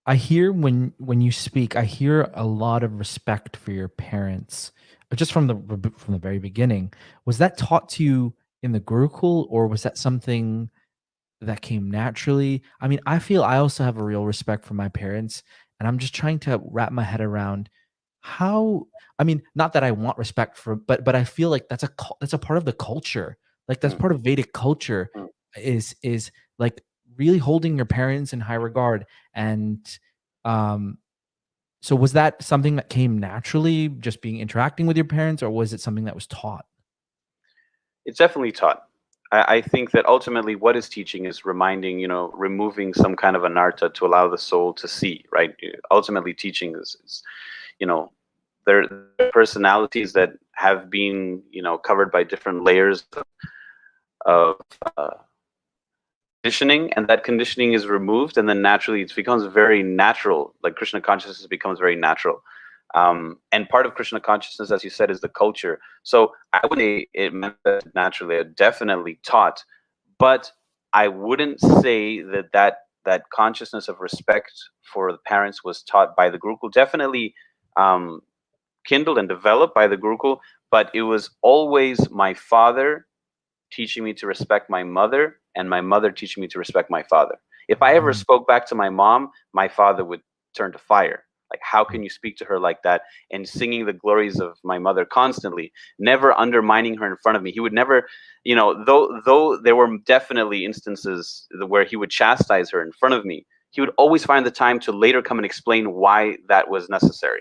I hear when you speak, I hear a lot of respect for your parents, just from the very beginning. Was that taught to you in the Gurukul, or was that something that came naturally? I mean, I feel I also have a real respect for my parents, and I'm just trying to wrap my head around how. I mean, not that I want respect for, but I feel like that's a part of the culture. Like that's part of Vedic culture, is like really holding your parents in high regard. And so was that something that came naturally, just interacting with your parents, or was it something that was taught? It's definitely taught. I think that ultimately what is teaching is reminding, removing some kind of anartha to allow the soul to see, right? Ultimately teaching is there are personalities that have been, covered by different layers of conditioning, and that conditioning is removed, and then naturally it becomes very natural. Like Krishna consciousness becomes very natural. And part of Krishna consciousness, as you said, is the culture. So I would say it manifested naturally. It definitely taught, but I wouldn't say that consciousness of respect for the parents was taught by the Gurukul. Definitely kindled and developed by the Gurukul, but it was always my father teaching me to respect my mother, and my mother teaching me to respect my father. If I ever spoke back to my mom, my father would turn to fire. Like, how can you speak to her like that? And singing the glories of my mother constantly, never undermining her in front of me. He would never, though there were definitely instances where he would chastise her in front of me, he would always find the time to later come and explain why that was necessary.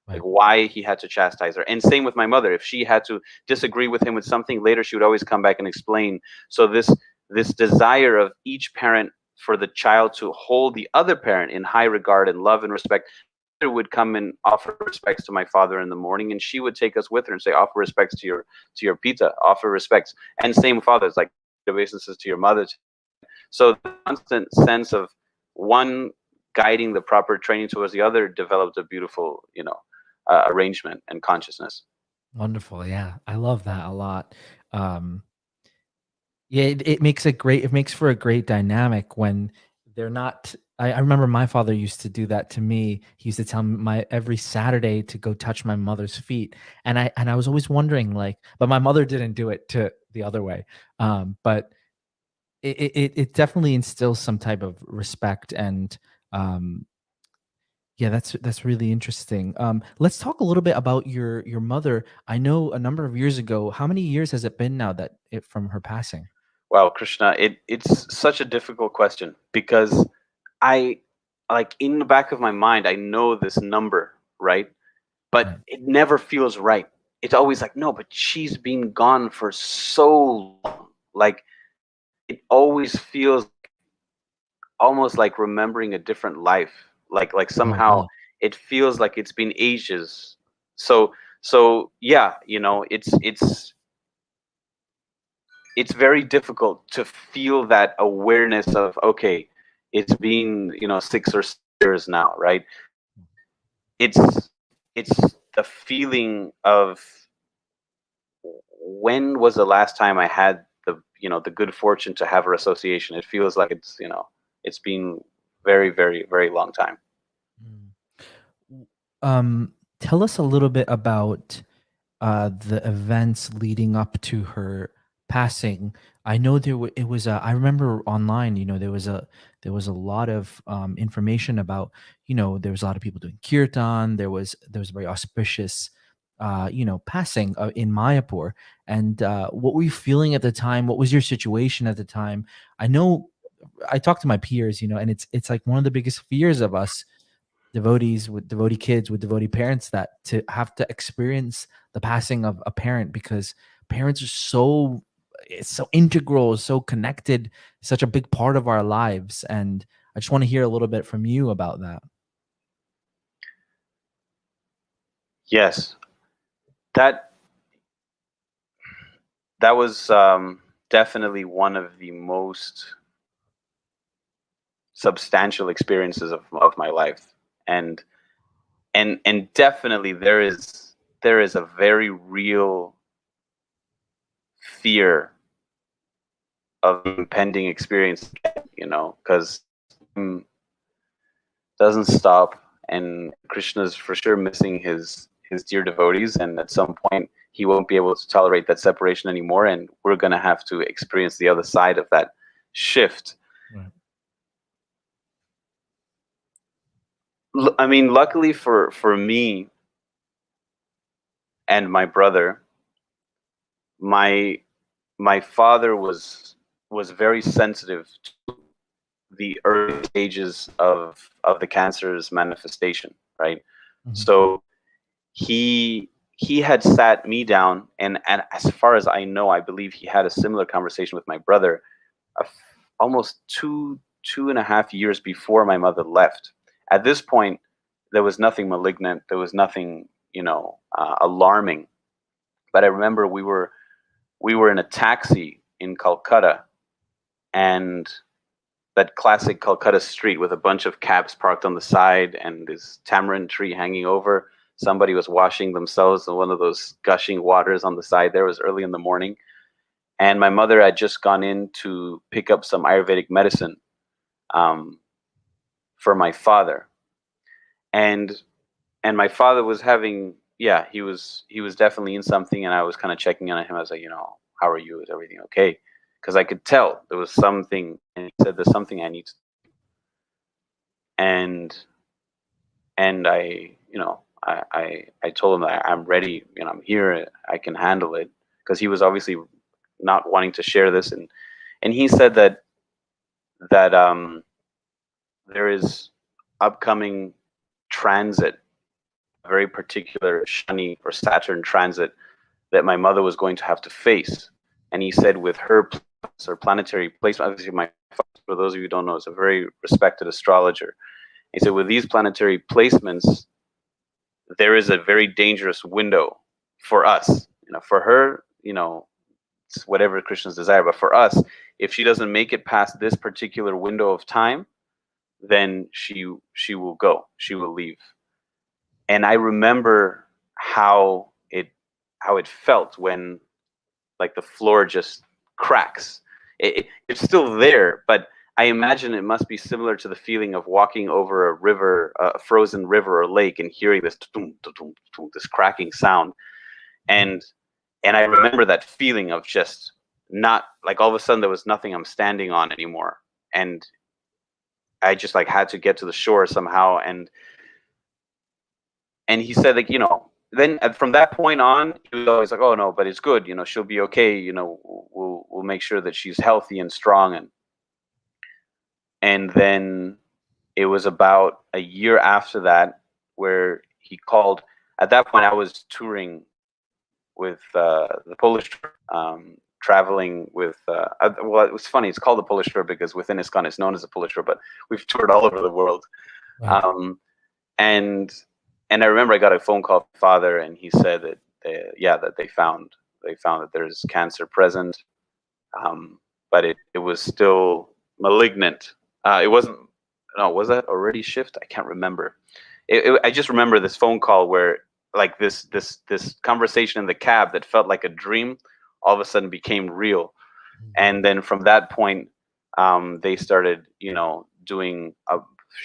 Like why he had to chastise her. And same with my mother. If she had to disagree with him with something, later she would always come back and explain. So this desire of each parent for the child to hold the other parent in high regard and love and respect. Would come and offer respects to my father in the morning, and she would take us with her and say, offer respects to your pita, offer respects. And same with fathers, like obeisances to your mother. So the constant sense of one guiding the proper training towards the other developed a beautiful arrangement and consciousness. Wonderful. Yeah, I love that a lot. Yeah, it makes for a great dynamic when they're not. I remember my father used to do that to me. He used to tell me every Saturday to go touch my mother's feet, and I was always wondering, like, but my mother didn't do it to the other way. But it definitely instills some type of respect, and yeah, that's really interesting. Let's talk a little bit about your mother. I know a number of years ago. How many years has it been now from her passing? Wow, Krishna, it's such a difficult question, because I, like, in the back of my mind, I know this number, right? But it never feels right. It's always like, no, but she's been gone for so long. Like, it always feels almost like remembering a different life. Like somehow it feels like it's been ages. So yeah, it's very difficult to feel that awareness of, okay, it's been 6 or 7 years now, right? It's the feeling of, when was the last time I had the good fortune to have her association? It feels like it's been very, very, very long time. Tell us a little bit about the events leading up to her passing. I know it was I remember online, there was a lot of information about, there was a lot of people doing kirtan. There was a very auspicious passing in Mayapur. And what were you feeling at the time? What was your situation at the time? I know I talked to my peers, and it's like one of the biggest fears of us devotees with devotee kids with devotee parents, that to have to experience the passing of a parent, because parents are it's so integral, so connected, such a big part of our lives. And I just want to hear a little bit from you about that. Yes, that that was definitely one of the most substantial experiences of my life. And definitely there is a very real fear of impending experience, because doesn't stop, and Krishna's for sure missing his dear devotees, and at some point he won't be able to tolerate that separation anymore, and we're going to have to experience the other side of that shift. Right. I mean, luckily for me and my brother, my father was very sensitive to the early stages of the cancer's manifestation, right? Mhm. So he had sat me down, and as far as I know, I believe he had a similar conversation with my brother, almost 2.5 years before my mother left. At this point, there was nothing malignant, there was nothing alarming. But I remember we were in a taxi in Calcutta, and that classic Calcutta street with a bunch of cabs parked on the side and this tamarind tree hanging over. Somebody was washing themselves in one of those gushing waters on the side. There was early in the morning, and my mother had just gone in to pick up some Ayurvedic medicine um, for my father, and my father was having, yeah, he was definitely in something, and I was kind of checking in on him. I was like, how are you? Is everything okay? Because I could tell there was something, and he said, there's something I need to do. And I told him that I'm ready, I'm here, I can handle it, because he was obviously not wanting to share this, and he said that there is upcoming transit, a very particular Shani or Saturn transit that my mother was going to have to face. And he said with her planets or planetary placement, obviously my father, for those of you who don't know, is a very respected astrologer. He said with these planetary placements, there is a very dangerous window for us. For her, it's whatever Krishna's desire. But for us, if she doesn't make it past this particular window of time, then she will go. She will leave. And I remember how it felt when, like, the floor just cracks. It's still there, but I imagine it must be similar to the feeling of walking over a river, a frozen river or lake, and hearing this this cracking sound. And I remember that feeling of just not, like, all of a sudden there was nothing I'm standing on anymore, and I just, like, had to get to the shore somehow. And he said, like, then from that point on, he was always like, oh no, but it's good, she'll be okay, we'll make sure that she's healthy and strong. And then it was about a year after that where he called. At that point I was touring with the Polish tour, traveling with well, it was funny, it's called the Polish tour because within ISKCON it's known as the Polish tour, but we've toured all over the world. Right. And I remember I got a phone call from my father, and he said that that they found that there's cancer present, but it was still malignant. It wasn't. No, was that already shift? I can't remember. I just remember this phone call where like this conversation in the cab that felt like a dream all of a sudden became real. And then from that point, they started, doing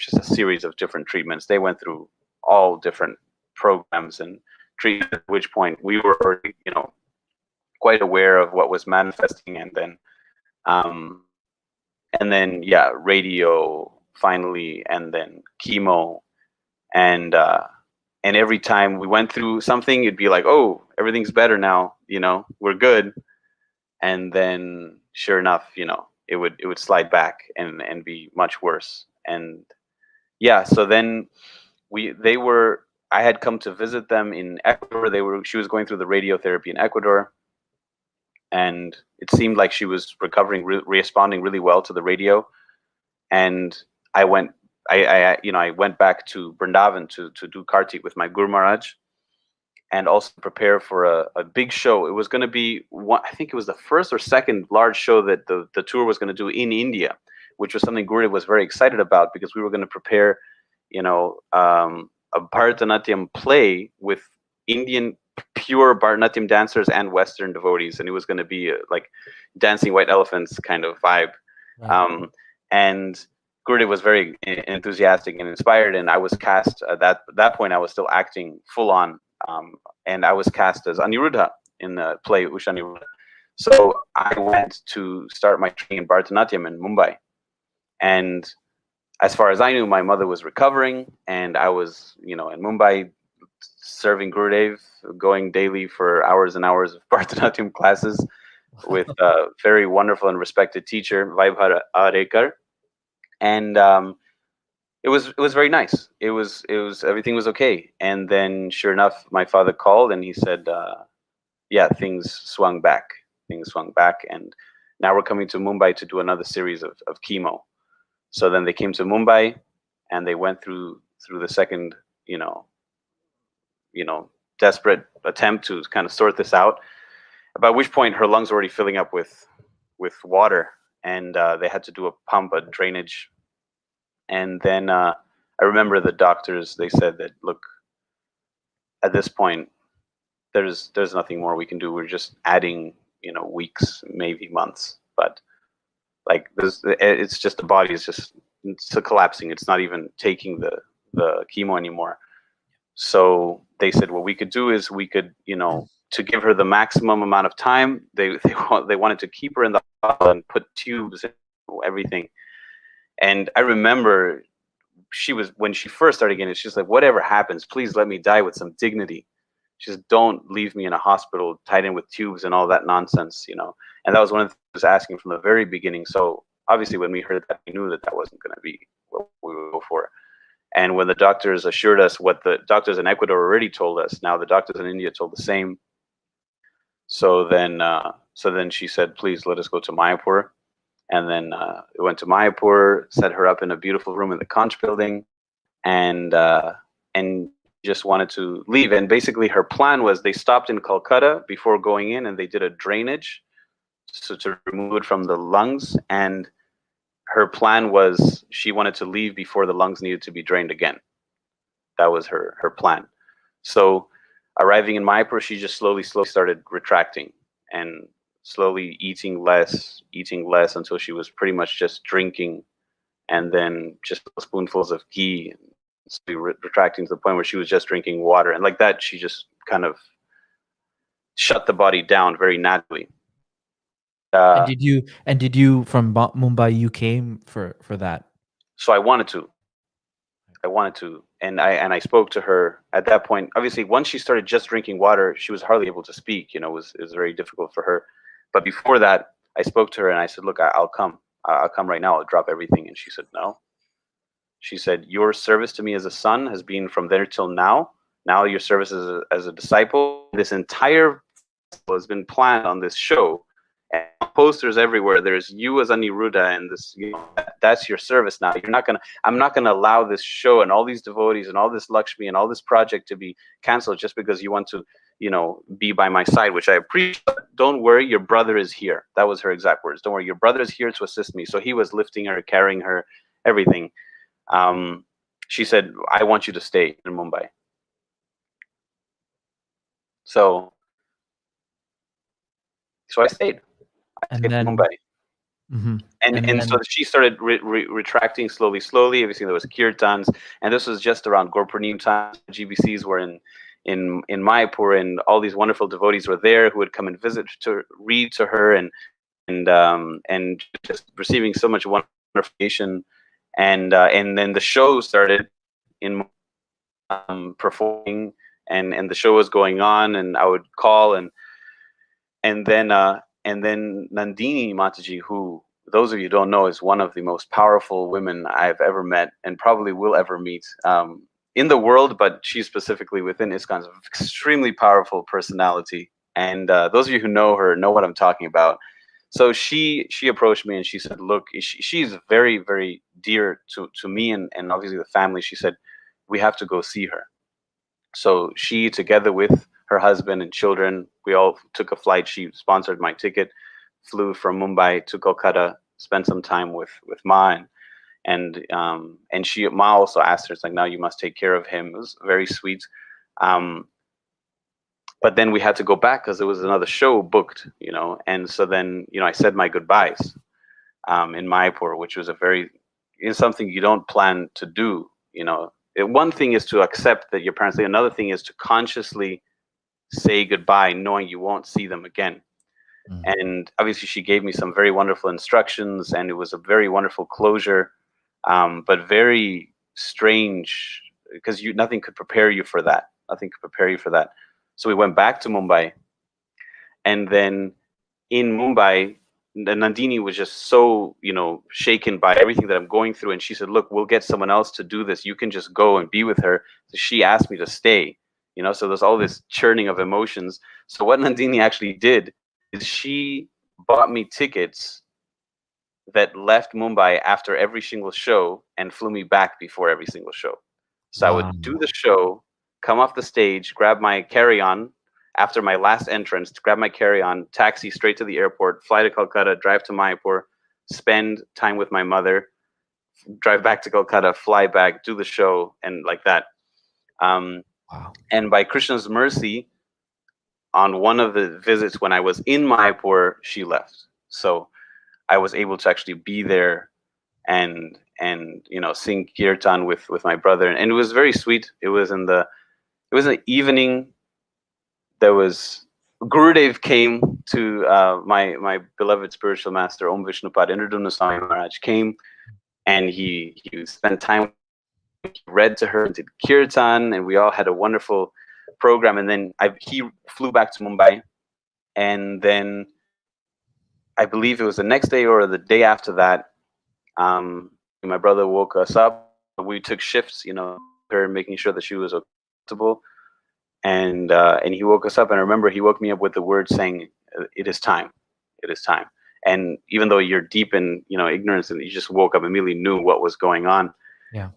just a series of different treatments. They went through all different programs and treatments. At which point we were already, quite aware of what was manifesting, um, and then yeah, radio finally, and then chemo, and every time we went through something, it'd be like, oh, everything's better now, we're good. And then sure enough, it would slide back and be much worse. And yeah, so then I had come to visit them in Ecuador. She was going through the radiotherapy in Ecuador, and it seemed like she was recovering, responding really well to the radio. And I went I went back to Vrindavan to do Kartik with my Guru Maharaj, and also prepare for a big show. It was going to be one, I think it was the first or second large show that the tour was going to do in India, which was something Gurudev was very excited about, because we were going to prepare, a Bharatanatyam play with Indian pure Bharatanatyam dancers and Western devotees, and it was going to be like Dancing White Elephants kind of vibe. Right. And Gurudev was very enthusiastic and inspired, and I was cast at that point. I was still acting full on. And I was cast as Aniruddha in the play Usha Aniruddha. So I went to start my training in Bharatanatyam in Mumbai. And as far as I knew, my mother was recovering, and I was, in Mumbai serving Gurudev, going daily for hours and hours of Bharatanatyam classes with a very wonderful and respected teacher, Vaibhara Arekar. And it was very nice. It was everything was okay. And then sure enough, my father called and he said, yeah, things swung back. And now we're coming to Mumbai to do another series of chemo. So then they came to Mumbai, and they went through the second, desperate attempt to kind of sort this out. By which point her lungs were already filling up with water, and they had to do a drainage. And then I remember the doctors, they said that, look, at this point, there's nothing more we can do. We're just adding, weeks, maybe months. But like it's just, the body is just, it's collapsing. It's not even taking the chemo anymore. So they said what we could do is we could, to give her the maximum amount of time, they wanted to keep her in the hospital and put tubes and everything. And I remember when she first started getting it, she's like, whatever happens, please let me die with some dignity. Just don't leave me in a hospital tied in with tubes and all that nonsense, And that was one of the things I was asking from the very beginning. So obviously when we heard that, we knew that wasn't going to be what we would go for. And when the doctors assured us what the doctors in Ecuador already told us, now the doctors in India told the same. So then she said, please let us go to Mayapur. And then we went to Mayapur, set her up in a beautiful room in the Conch building, and just wanted to leave. And basically her plan was, they stopped in Calcutta before going in, and they did a drainage to remove it from the lungs. And her plan was, she wanted to leave before the lungs needed to be drained again. That was her plan. So arriving in Mayapur, she just slowly started retracting, and slowly eating less until she was pretty much just drinking, and then just spoonfuls of ghee, retracting to the point where she was just drinking water. And like that, she just kind of shut the body down very naturally. And did you from Mumbai, you came for that? So I wanted to, and I spoke to her at that point. Obviously, once she started just drinking water, she was hardly able to speak. It was very difficult for her. But before that, I spoke to her and I said, look, I'll come right now. I'll drop everything. And she said, no. She said, your service to me as a son has been from there till now. Now your service as a disciple. This entire has been planned on this show. And posters everywhere. There's you as Aniruddha, and this, that's your service now. I'm not gonna allow this show and all these devotees and all this Lakshmi and all this project to be canceled just because you want to, be by my side, which I appreciate. Don't worry, your brother is here. That was her exact words. Don't worry, your brother is here to assist me. So he was lifting her, carrying her, everything. She said, I want you to stay in Mumbai. So I stayed. I stayed in Mumbai. And so she started retracting slowly. Obviously, there was kirtans, and this was just around Gurpurnim time. GBCs were in Mayapur, and all these wonderful devotees were there who would come and visit to read to her, and just receiving so much wonderful information. And then the show started in performing, and the show was going on, and I would call, and then Nandini Mataji, who those of you who don't know is one of the most powerful women I've ever met and probably will ever meet in the world, but she specifically within ISKCON is an extremely powerful personality. And those of you who know her know what I'm talking about. So she approached me and she said, look, she's very, very dear to me and obviously the family. She said, we have to go see her. So she, together with her husband and children, we all took a flight. She sponsored my ticket, flew from Mumbai to Kolkata, spent some time with Ma, and Ma also asked her, it's like, now you must take care of him. It was very sweet. But then we had to go back because there was another show booked, and so then, I said my goodbyes in Mayapur, which was something you don't plan to do, One thing is to accept that your parents leave. Another thing is to consciously say goodbye, knowing you won't see them again. And obviously she gave me some very wonderful instructions, and it was a very wonderful closure, but very strange because nothing could prepare you for that. So we went back to Mumbai, and then in Mumbai, Nandini was just so, shaken by everything that I'm going through. And she said, look, we'll get someone else to do this. You can just go and be with her. So she asked me to stay, so there's all this churning of emotions. So what Nandini actually did is she bought me tickets that left Mumbai after every single show and flew me back before every single show. So I would do the show, come off the stage, grab my carry-on after my last entrance, grab my carry-on, taxi straight to the airport, fly to Calcutta, drive to Mayapur, spend time with my mother, drive back to Calcutta, fly back, do the show, and like that. And by Krishna's mercy, on one of the visits when I was in Mayapur, she left. So I was able to actually be there and sing kirtan with my brother, and it was very sweet. It was in the evening. There was Gurudev came to my beloved spiritual master Om Vishnupad Indradumna Swami Maharaj came, and he spent time. He read to her and did kirtan, and we all had a wonderful program. And then he flew back to Mumbai, and then I believe it was the next day or the day after that, my brother woke us up. We took shifts, her making sure that she was comfortable. And he woke us up, and I remember he woke me up with the word saying, "It is time, it is time." And even though you're deep in ignorance, and you just woke up, immediately knew what was going on. Yeah.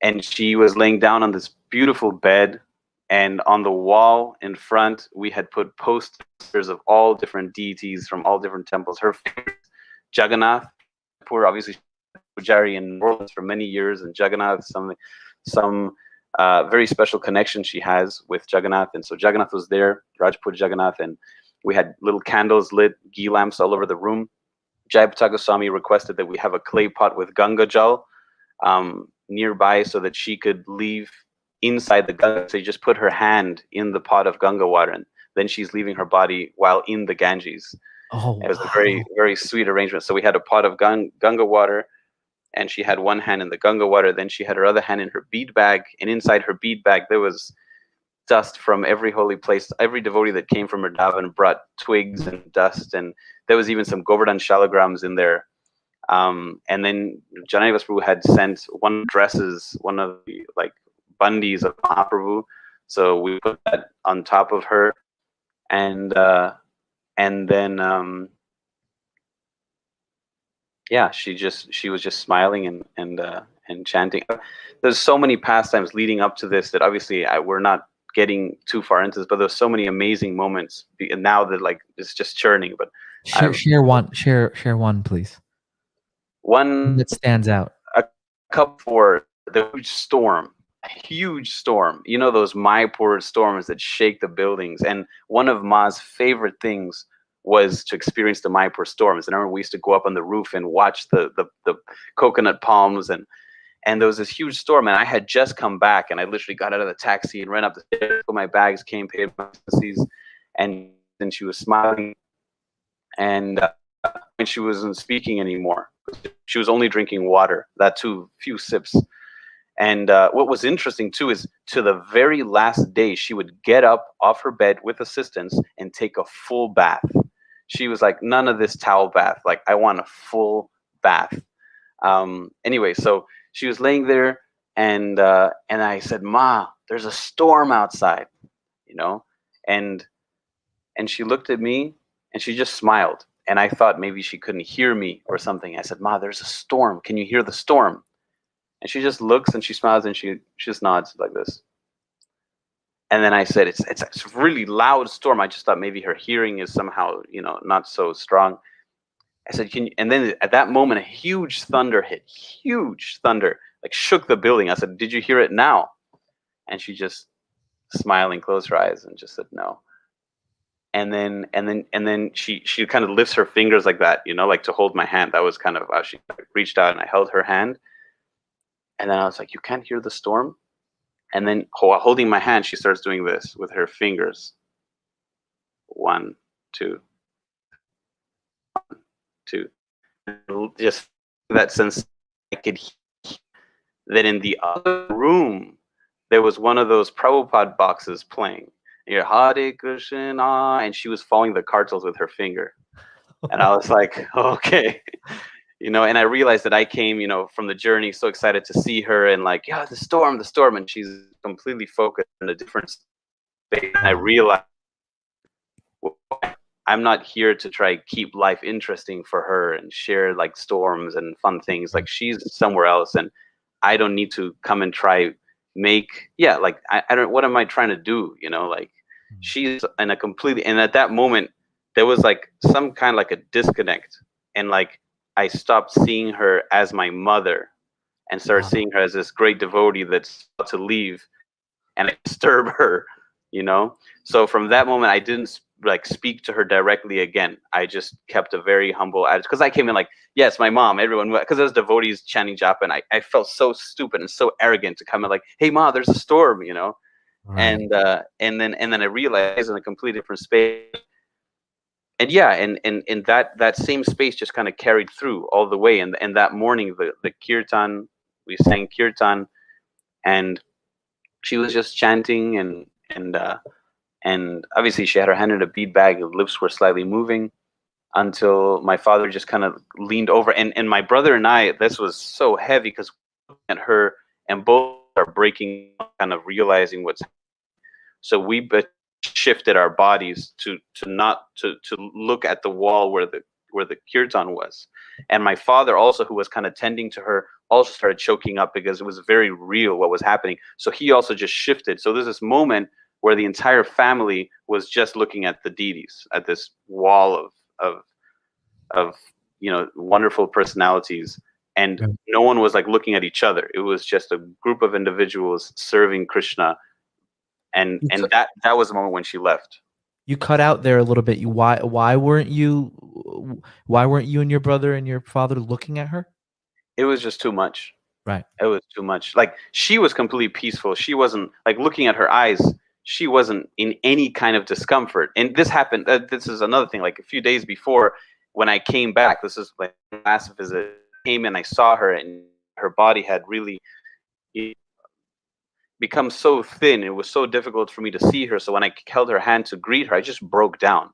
And she was laying down on this beautiful bed, and on the wall in front we had put posters of all different deities from all different temples. Her favorite, Jagannath, poor obviously Pujari in New Orleans for many years, and Jagannath, some very special connection she has with Jagannath. And so Jagannath was there, Rajput Jagannath, and we had little candles lit, ghee lamps all over the room. Jayapataka Goswami requested that we have a clay pot with Ganga Jal nearby so that she could leave inside the Ganga. So you just put her hand in the pot of Ganga water, and then she's leaving her body while in the Ganges. Oh, it was a very, very sweet arrangement. So we had a pot of Ganga water, and she had one hand in the Ganga water. Then she had her other hand in her bead bag, and inside her bead bag there was dust from every holy place. Every devotee that came from Vrindavan brought twigs and dust, and there was even some Govardhan shalagrams in there. And then Janai Prabhu had sent one of the bandis of Mahaprabhu, so we put that on top of her, and then yeah, she was just smiling and chanting. There's so many pastimes leading up to this that obviously we're not getting too far into this, but there's so many amazing moments. And now that it's just churning. But share one, please. One that stands out. a couple for the huge storm. You know those Mayapur storms that shake the buildings. And one of Ma's favorite things was to experience the Mayapur storms. And I remember we used to go up on the roof and watch the coconut palms, and there was this huge storm, and I had just come back, and I literally got out of the taxi and ran up the stairs, put my bags, came, paid my expenses, and then she was smiling, and when she wasn't speaking anymore, she was only drinking water, that too, few sips. And what was interesting too is to the very last day, she would get up off her bed with assistance and take a full bath. She was like, none of this towel bath. Like, I want a full bath. Anyway, so she was laying there, and I said, "Ma, there's a storm outside," you know, and she looked at me and she just smiled. And I thought maybe she couldn't hear me or something. I said, "Ma, there's a storm. Can you hear the storm?" And she just looks and she smiles and she just nods like this. And then I said, it's a really loud storm. I just thought maybe her hearing is somehow, not so strong. I said, "Can you?" And then at that moment, a huge thunder hit, huge thunder, like shook the building. I said, "Did you hear it now?" And she just smiling, closed her eyes and just said, "No." And then she kind of lifts her fingers like that, like to hold my hand. That was kind of how she reached out, and I held her hand. And then I was like, "You can't hear the storm?" And then while holding my hand, she starts doing this with her fingers. 1, 2, 2. Just that sense I could hear that in the other room there was one of those Prabhupada boxes playing. You're Hare Krishna, and she was following the cartels with her finger. And I was like, okay. And I realized that I came, from the journey so excited to see her and like, yeah, the storm, and she's completely focused on a different space. And I realized, well, I'm not here to try keep life interesting for her and share like storms and fun things. Like, she's somewhere else, and I don't need to come and try like I don't, what am I trying to do? Like, she's in a completely, and at that moment there was like some kind of like a disconnect, and like I stopped seeing her as my mother and started seeing her as this great devotee that's about to leave, and I disturb her, So from that moment, I didn't like speak to her directly again. I just kept a very humble attitude, because I came in like, yes, my mom, everyone, because there was devotees chanting japa, and I felt so stupid and so arrogant to come in like, "Hey, Ma, there's a storm," Right. and then I realized in a completely different space. And yeah, and that same space just kind of carried through all the way. And that morning, the kirtan, we sang kirtan, and she was just chanting, and obviously she had her hand in a bead bag, the lips were slightly moving, until my father just kind of leaned over, and my brother and I, this was so heavy because we looked at her and both are breaking, kind of realizing what's happening. So we shifted our bodies to not to look at the wall where the kirtan was. And my father also, who was kind of tending to her, also started choking up because it was very real what was happening. So he also just shifted. So there's this moment where the entire family was just looking at the deities, at this wall of wonderful personalities, and no one was like looking at each other. It was just a group of individuals serving Krishna. And that was the moment when she left. You cut out there a little bit. Why weren't you and your brother and your father looking at her? It was just too much. Right. It was too much. Like, she was completely peaceful. She wasn't like, looking at her eyes, she wasn't in any kind of discomfort. And this happened, this is another thing, like a few days before, when I came back, this is like last visit, I came and I saw her, and her body had really become so thin. It was so difficult for me to see her. So when I held her hand to greet her, I just broke down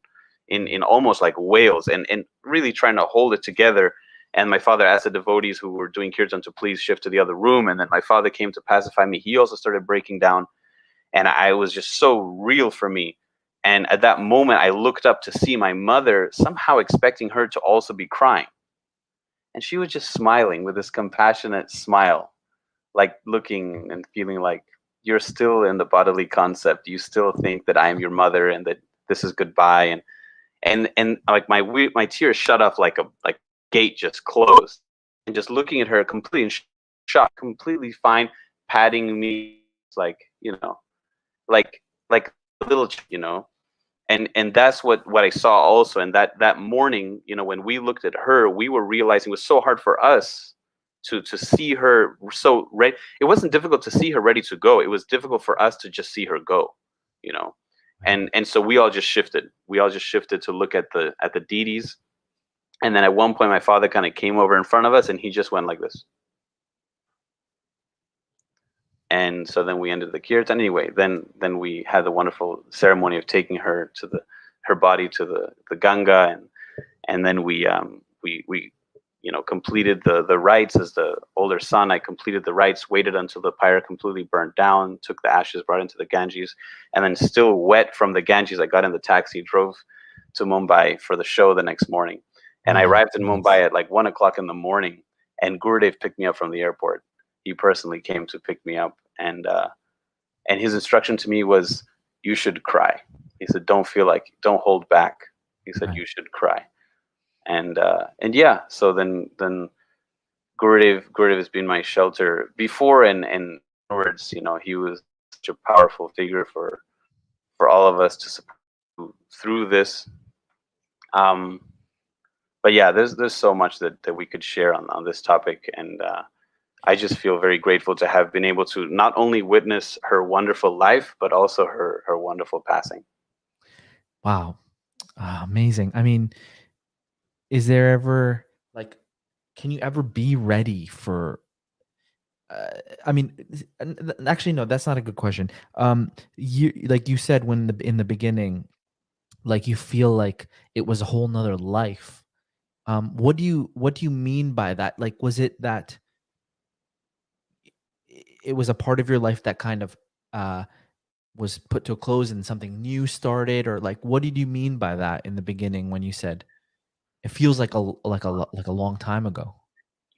in almost like wails, and really trying to hold it together. And my father asked the devotees who were doing kirtan to please shift to the other room. And then my father came to pacify me. He also started breaking down. And I was just so real for me. And at that moment, I looked up to see my mother, somehow expecting her to also be crying. And she was just smiling with this compassionate smile, like looking and feeling like, you're still in the bodily concept. You still think that I am your mother and that this is goodbye. And like my tears shut off like a gate just closed. and just looking at her completely in shock, completely fine, patting me like, like a little, and that's what I saw also. And that morning, when we looked at her, we were realizing it was so hard for us to see her so ready. It wasn't difficult to see her ready to go. It was difficult for us to just see her go, you know. And so we all just shifted. We all just shifted to look at the deities. And then at one point, my father kind of came over in front of us, and he just went like this. And so then we ended the kirtan. Anyway, then we had the wonderful ceremony of taking her to her body to the Ganga, and then we completed the rites. As the older son, I completed the rites, waited until the pyre completely burnt down, took the ashes, brought into the Ganges, and then still wet from the Ganges, I got in the taxi, drove to Mumbai for the show the next morning. And I arrived in Mumbai at like 1 o'clock in the morning, and Gurudev picked me up from the airport. He personally came to pick me up, and his instruction to me was, "You should cry." He said, "Don't hold back." He said, "You should cry." And yeah, so then Gurudev has been my shelter before and afterwards. He was such a powerful figure for all of us to support through this. But yeah, there's so much that we could share on this topic, and I just feel very grateful to have been able to not only witness her wonderful life, but also her wonderful passing. Wow. Amazing. I mean, is there ever can you ever be ready for I mean, actually, no, that's not a good question. You said when in the beginning, you feel like it was a whole nother life. What do you mean by that? Was it that it was a part of your life that kind of was put to a close and something new started, or what did you mean by that in the beginning when you said it feels like a long time ago?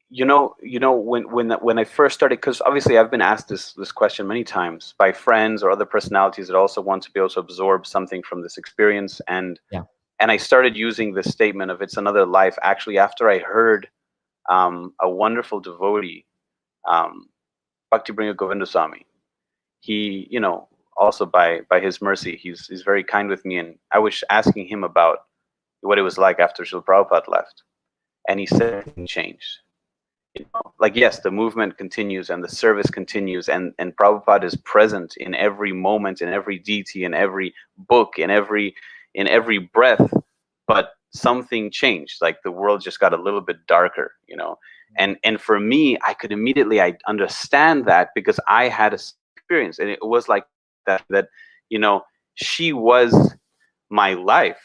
When I first started, because obviously I've been asked this question many times by friends or other personalities that also want to be able to absorb something from this experience, and I started using this statement of it's another life actually after I heard a wonderful devotee, Bhakti Bringa Govindaswamy. He, also by his mercy, he's very kind with me, and I was asking him about what it was like after Srila Prabhupada left, and he said everything changed. Yes, the movement continues and the service continues, and Prabhupada is present in every moment, in every deity, in every book, in every breath, but something changed. Like the world just got a little bit darker, and for me, I could immediately understand that because I had a experience, and it was like that she was my life.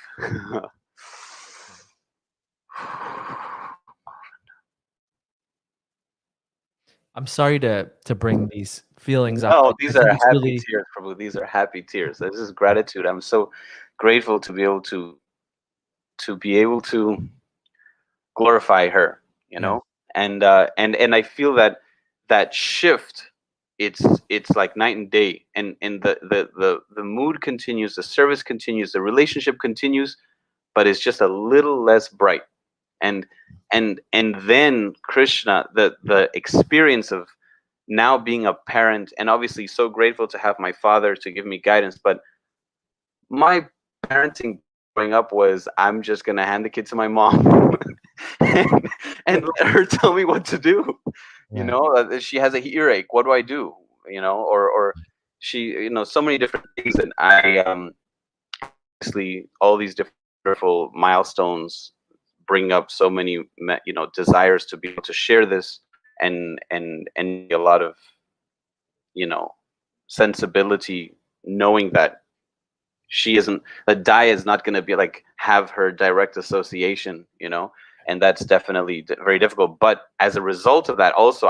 I'm sorry to bring these feelings up. No, these are happy really... tears, Prabhu. These are happy tears. This is gratitude. I'm so grateful to be able to glorify her, and I feel that shift. It's like night and day, and the mood continues, the service continues, the relationship continues, but it's just a little less bright. And then Krishna, the experience of now being a parent, and obviously so grateful to have my father to give me guidance, but my parenting growing up was, I'm just gonna hand the kid to my mom and let her tell me what to do. She has a earache, what do I do? Or she, so many different things. And I obviously all these different wonderful milestones bring up so many desires to be able to share this, and a lot of sensibility, knowing that she isn't, that Daya is not going to be have her direct association, and that's definitely very difficult. But as a result of that, also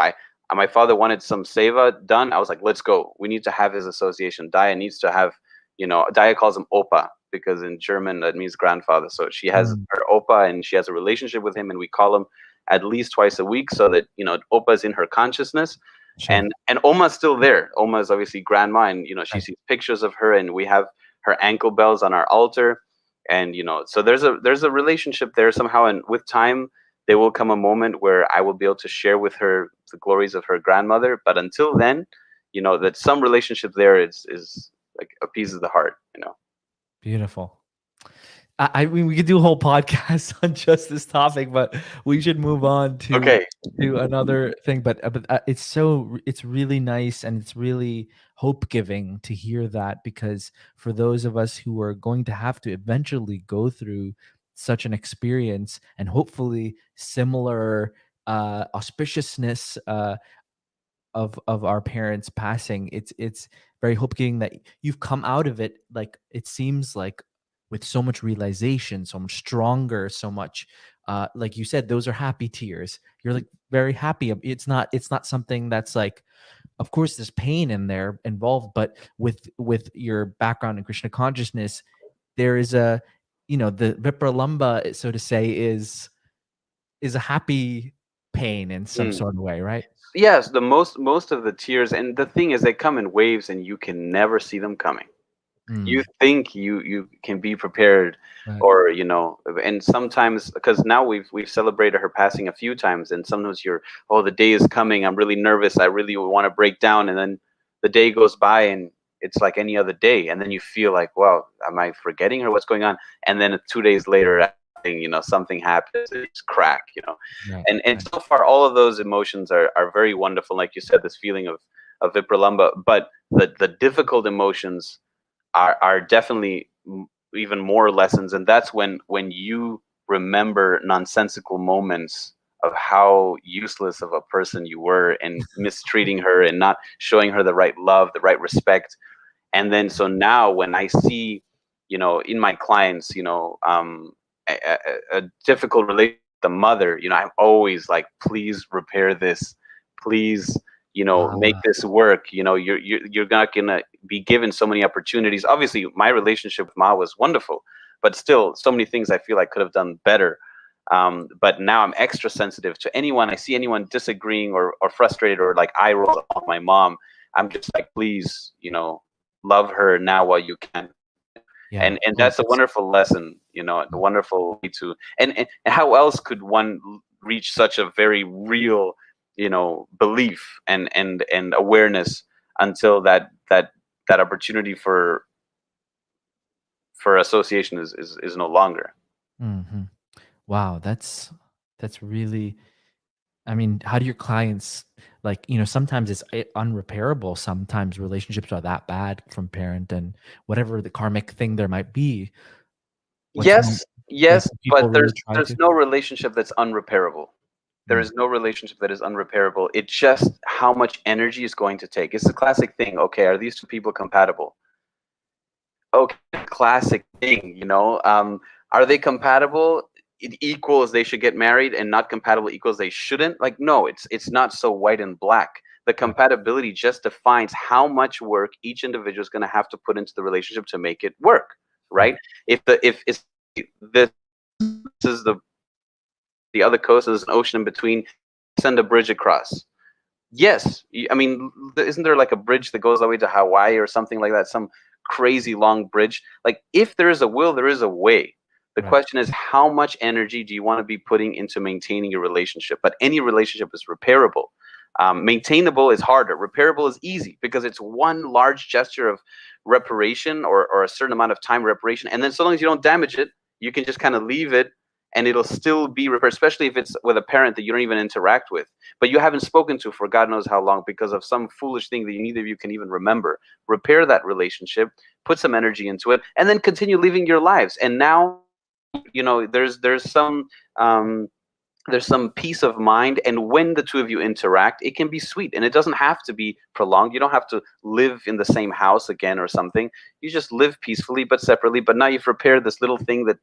my father wanted some seva done. I was like, let's go, we need to have his association. Daya needs to have, Daya calls him Opa, because in German that means grandfather. So she has her Opa, and she has a relationship with him, and we call him at least twice a week, so that Opa is in her consciousness. Sure. And Oma's still there. Oma is obviously grandma, and she sees pictures of her, and we have her ankle bells on our altar, and so there's a relationship there somehow. And with time, there will come a moment where I will be able to share with her the glories of her grandmother. But until then, that some relationship there is like appeases the heart. Beautiful. I mean, we could do a whole podcast on just this topic, but we should move on to Okay. another thing. But it's really nice, and it's really hope giving to hear that, because for those of us who are going to have to eventually go through such an experience, and hopefully similar auspiciousness of our parents passing, it's very hope giving that you've come out of it, like it seems like, with so much realization, so much stronger, so much like you said, those are happy tears. You're like very happy. It's not something that's like, of course there's pain in there involved, but with your background in Krishna consciousness, there is the vipralamba, so to say, is a happy pain in some sort of way, right? Yes, the most of the tears, and the thing is, they come in waves, and you can never see them coming. You think you can be prepared, Right. or and sometimes, because now we've celebrated her passing a few times, and sometimes the day is coming, I'm really nervous, I really want to break down, and then the day goes by, and it's like any other day, and then you feel like, wow, am I forgetting her, what's going on? And then 2 days later, something happens, it's crack. Right. And so far, all of those emotions are very wonderful, like you said, this feeling of vipralamba. But the difficult emotions are definitely even more lessons, and that's when you remember nonsensical moments of how useless of a person you were, and mistreating her, and not showing her the right love, the right respect. And then, so now when I see, in my clients, a difficult relationship with the mother, I'm always like, please repair this, please, make this work. You're not gonna be given so many opportunities. Obviously, my relationship with Ma was wonderful, but still, so many things I feel I could have done better. But now I'm extra sensitive to anyone. I see anyone disagreeing or frustrated, or like eye roll on my mom. I'm just like, please, love her now while you can. Yeah. And that's a wonderful lesson, a wonderful way to, and how else could one reach such a very real, belief and awareness, until that opportunity for association is no longer. Mhm. Wow, that's really, I mean, how do your clients, like, sometimes it's unrepairable. Sometimes relationships are that bad from parent, and whatever the karmic thing there might be. What's one, Yes, like, yes, do but people really there's try there's to? no relationship that's unrepairable. There Mm, is no relationship that is unrepairable. It's just how much energy is going to take. It's a classic thing. Okay, are these two people compatible? Okay, classic thing. Are they compatible? It equals they should get married, and not compatible equals they shouldn't. Like, no, it's not so white and black. The compatibility just defines how much work each individual is going to have to put into the relationship to make it work, right? If it's this is the other coast, there's an ocean in between, send a bridge across. Yes, I mean, isn't there like a bridge that goes all the way to Hawaii or something like that? Some crazy long bridge. Like, if there is a will, there is a way. The right. question is, how much energy do you want to be putting into maintaining your relationship? But any relationship is repairable. Maintainable is harder. Repairable is easy, because it's one large gesture of reparation, or a certain amount of time reparation. And then, so long as you don't damage it, you can just kind of leave it, and it'll still be repaired, especially if it's with a parent that you don't even interact with, but you haven't spoken to for God knows how long, because of some foolish thing that neither of you can even remember. Repair that relationship, put some energy into it, and then continue living your lives. And now, um, there's some peace of mind, and when the two of you interact, it can be sweet, and it doesn't have to be prolonged. You don't have to live in the same house again or something. You just live peacefully but separately, but now you've repaired this little thing that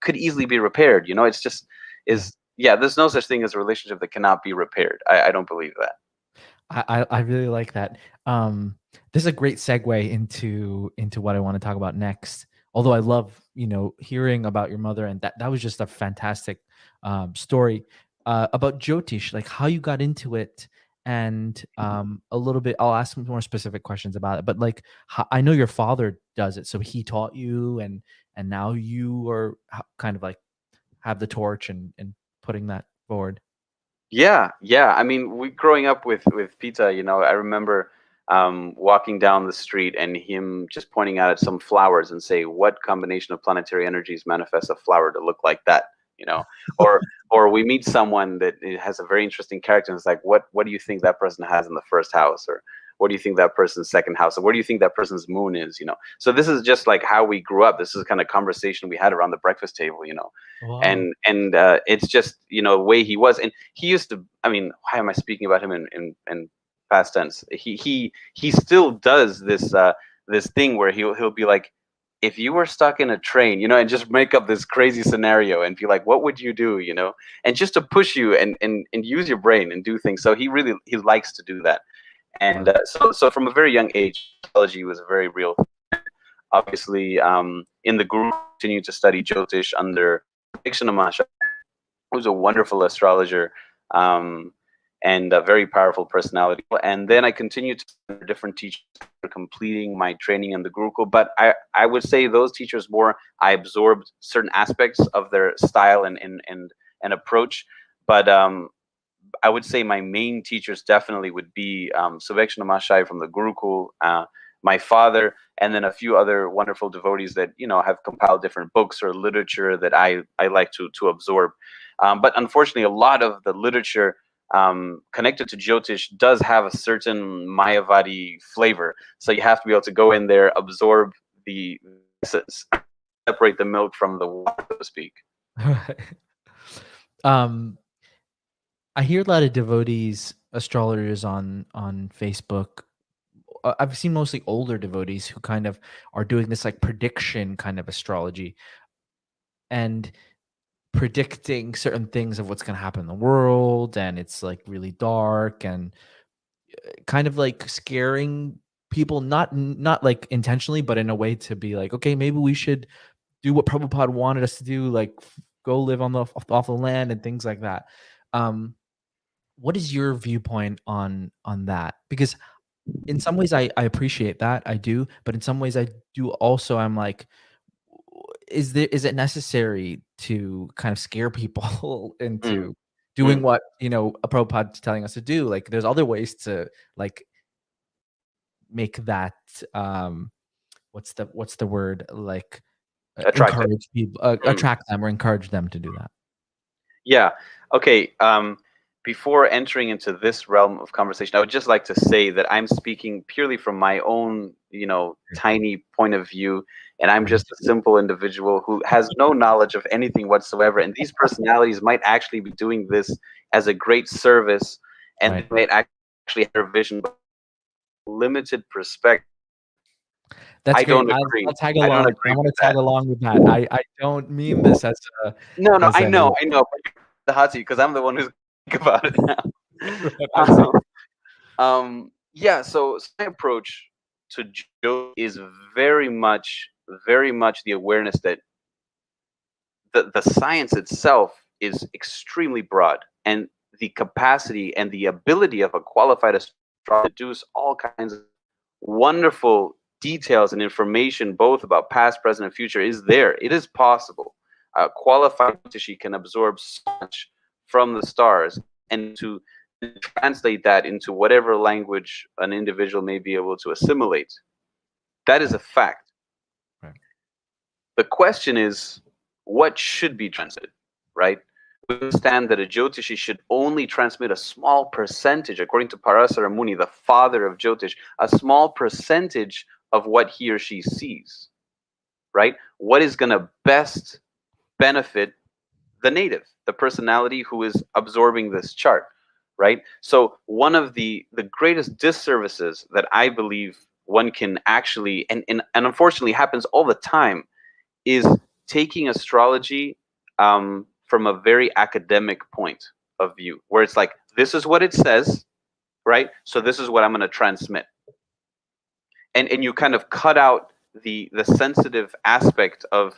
could easily be repaired. It's just, Yeah. is yeah, there's no such thing as a relationship that cannot be repaired. I don't believe that. I really like that. This is a great segue into what I want to talk about next. Although I love, hearing about your mother, and that was just a fantastic story about Jyotish, like how you got into it, and a little bit. I'll ask some more specific questions about it. But like, I know your father does it, so he taught you, and now you are kind of like have the torch and putting that forward. Yeah, yeah. I mean, we growing up with Pita, you know, I remember walking down the street and him just pointing out at some flowers and say, "What combination of planetary energies manifests a flower to look like that?" You know, or we meet someone that has a very interesting character, and it's like, "What do you think that person has in the first house?" Or what do you think that person's second house? Or where do you think that person's moon is? You know, so this is just like how we grew up. This is the kind of conversation we had around the breakfast table. You know, Wow. and it's just, you know, the way he was. And he used to, I mean, why am I speaking about him in past tense? He still does this this thing where he'll be like, if you were stuck in a train, you know, and just make up this crazy scenario and be like, what would you do, you know, and just to push you and use your brain and do things. So he likes to do that. And so from a very young age, astrology was a very real thing. Obviously, in the guru, continued to study Jyotish under Srinam, who's a wonderful astrologer, and a very powerful personality. And then I continued to study different teachers for completing my training in the Gurukul. But I would say those teachers more, I absorbed certain aspects of their style and approach. But I would say my main teachers definitely would be Subhekshana Mashai from the Gurukul, my father, and then a few other wonderful devotees that, you know, have compiled different books or literature that I like to absorb. But unfortunately, a lot of the literature connected to Jyotish does have a certain Mayavadi flavor. So you have to be able to go in there, absorb the essence, separate the milk from the water, so to speak. I hear a lot of devotees, astrologers on Facebook. I've seen mostly older devotees who kind of are doing this like prediction kind of astrology and predicting certain things of what's going to happen in the world, and it's like really dark and kind of like scaring people, not like intentionally, but in a way to be like, okay, maybe we should do what Prabhupada wanted us to do, like go live on the off the land and things like that. What is your viewpoint on that? Because in some ways I appreciate that, I do, but in some ways I do also, I'm like, is it necessary to kind of scare people Mm, into doing what, you know, a Prabhupada's telling us to do? Like there's other ways to like make that what's the word, like attractive. encourage people, Mm. attract them or encourage them to do that. Yeah. Okay. Before entering into this realm of conversation, I would just like to say that I'm speaking purely from my own, you know, tiny point of view, and I'm just a simple individual who has no knowledge of anything whatsoever. And these personalities might actually be doing this as a great service, and Right. they might actually have their vision, but limited perspective. That's I great. don't agree. I'll tag I don't along. I agree want with to tag that. along with that. I don't mean this as a No, no, as a I know, but you're the hot seat because I'm the one who's think about it now. I see. Yeah, so my approach to Joe is very much the awareness that the science itself is extremely broad, and the capacity and the ability of a qualified astrologer to deduce all kinds of wonderful details and information, both about past, present, and future, is there. It is possible. A qualified she can absorb so much from the stars and to translate that into whatever language an individual may be able to assimilate. That is a fact. Right. The question is, what should be transmitted, right? We understand that a Jyotishi should only transmit a small percentage, according to Parasara Muni, the father of Jyotish, a small percentage of what he or she sees, right? What is going to best benefit the native, the personality who is absorbing this chart, right? So one of the greatest disservices that I believe one can actually, and unfortunately happens all the time, is taking astrology from a very academic point of view, where it's like, this is what it says, right? So this is what I'm going to transmit, and you kind of cut out the sensitive aspect of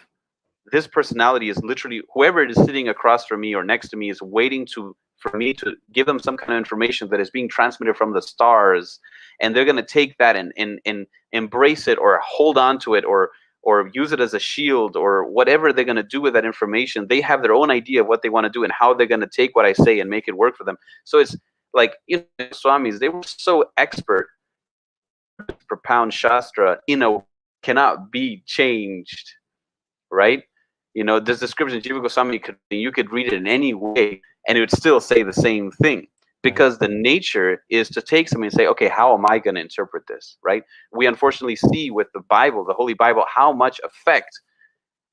this personality is literally whoever it is sitting across from me or next to me is waiting for me to give them some kind of information that is being transmitted from the stars, and they're going to take that and embrace it or hold on to it or or use it as a shield, or whatever they're going to do with that information. They have their own idea of what they want to do and how they're going to take what I say and make it work for them. So it's like, Swamis, they were so expert, propound Shastra in a cannot be changed, right? This description Jiva Goswami you could read it in any way and it would still say the same thing, because the nature is to take something and say, okay, how am I going to interpret this, right? We unfortunately see with the Bible, the Holy Bible, how much effect,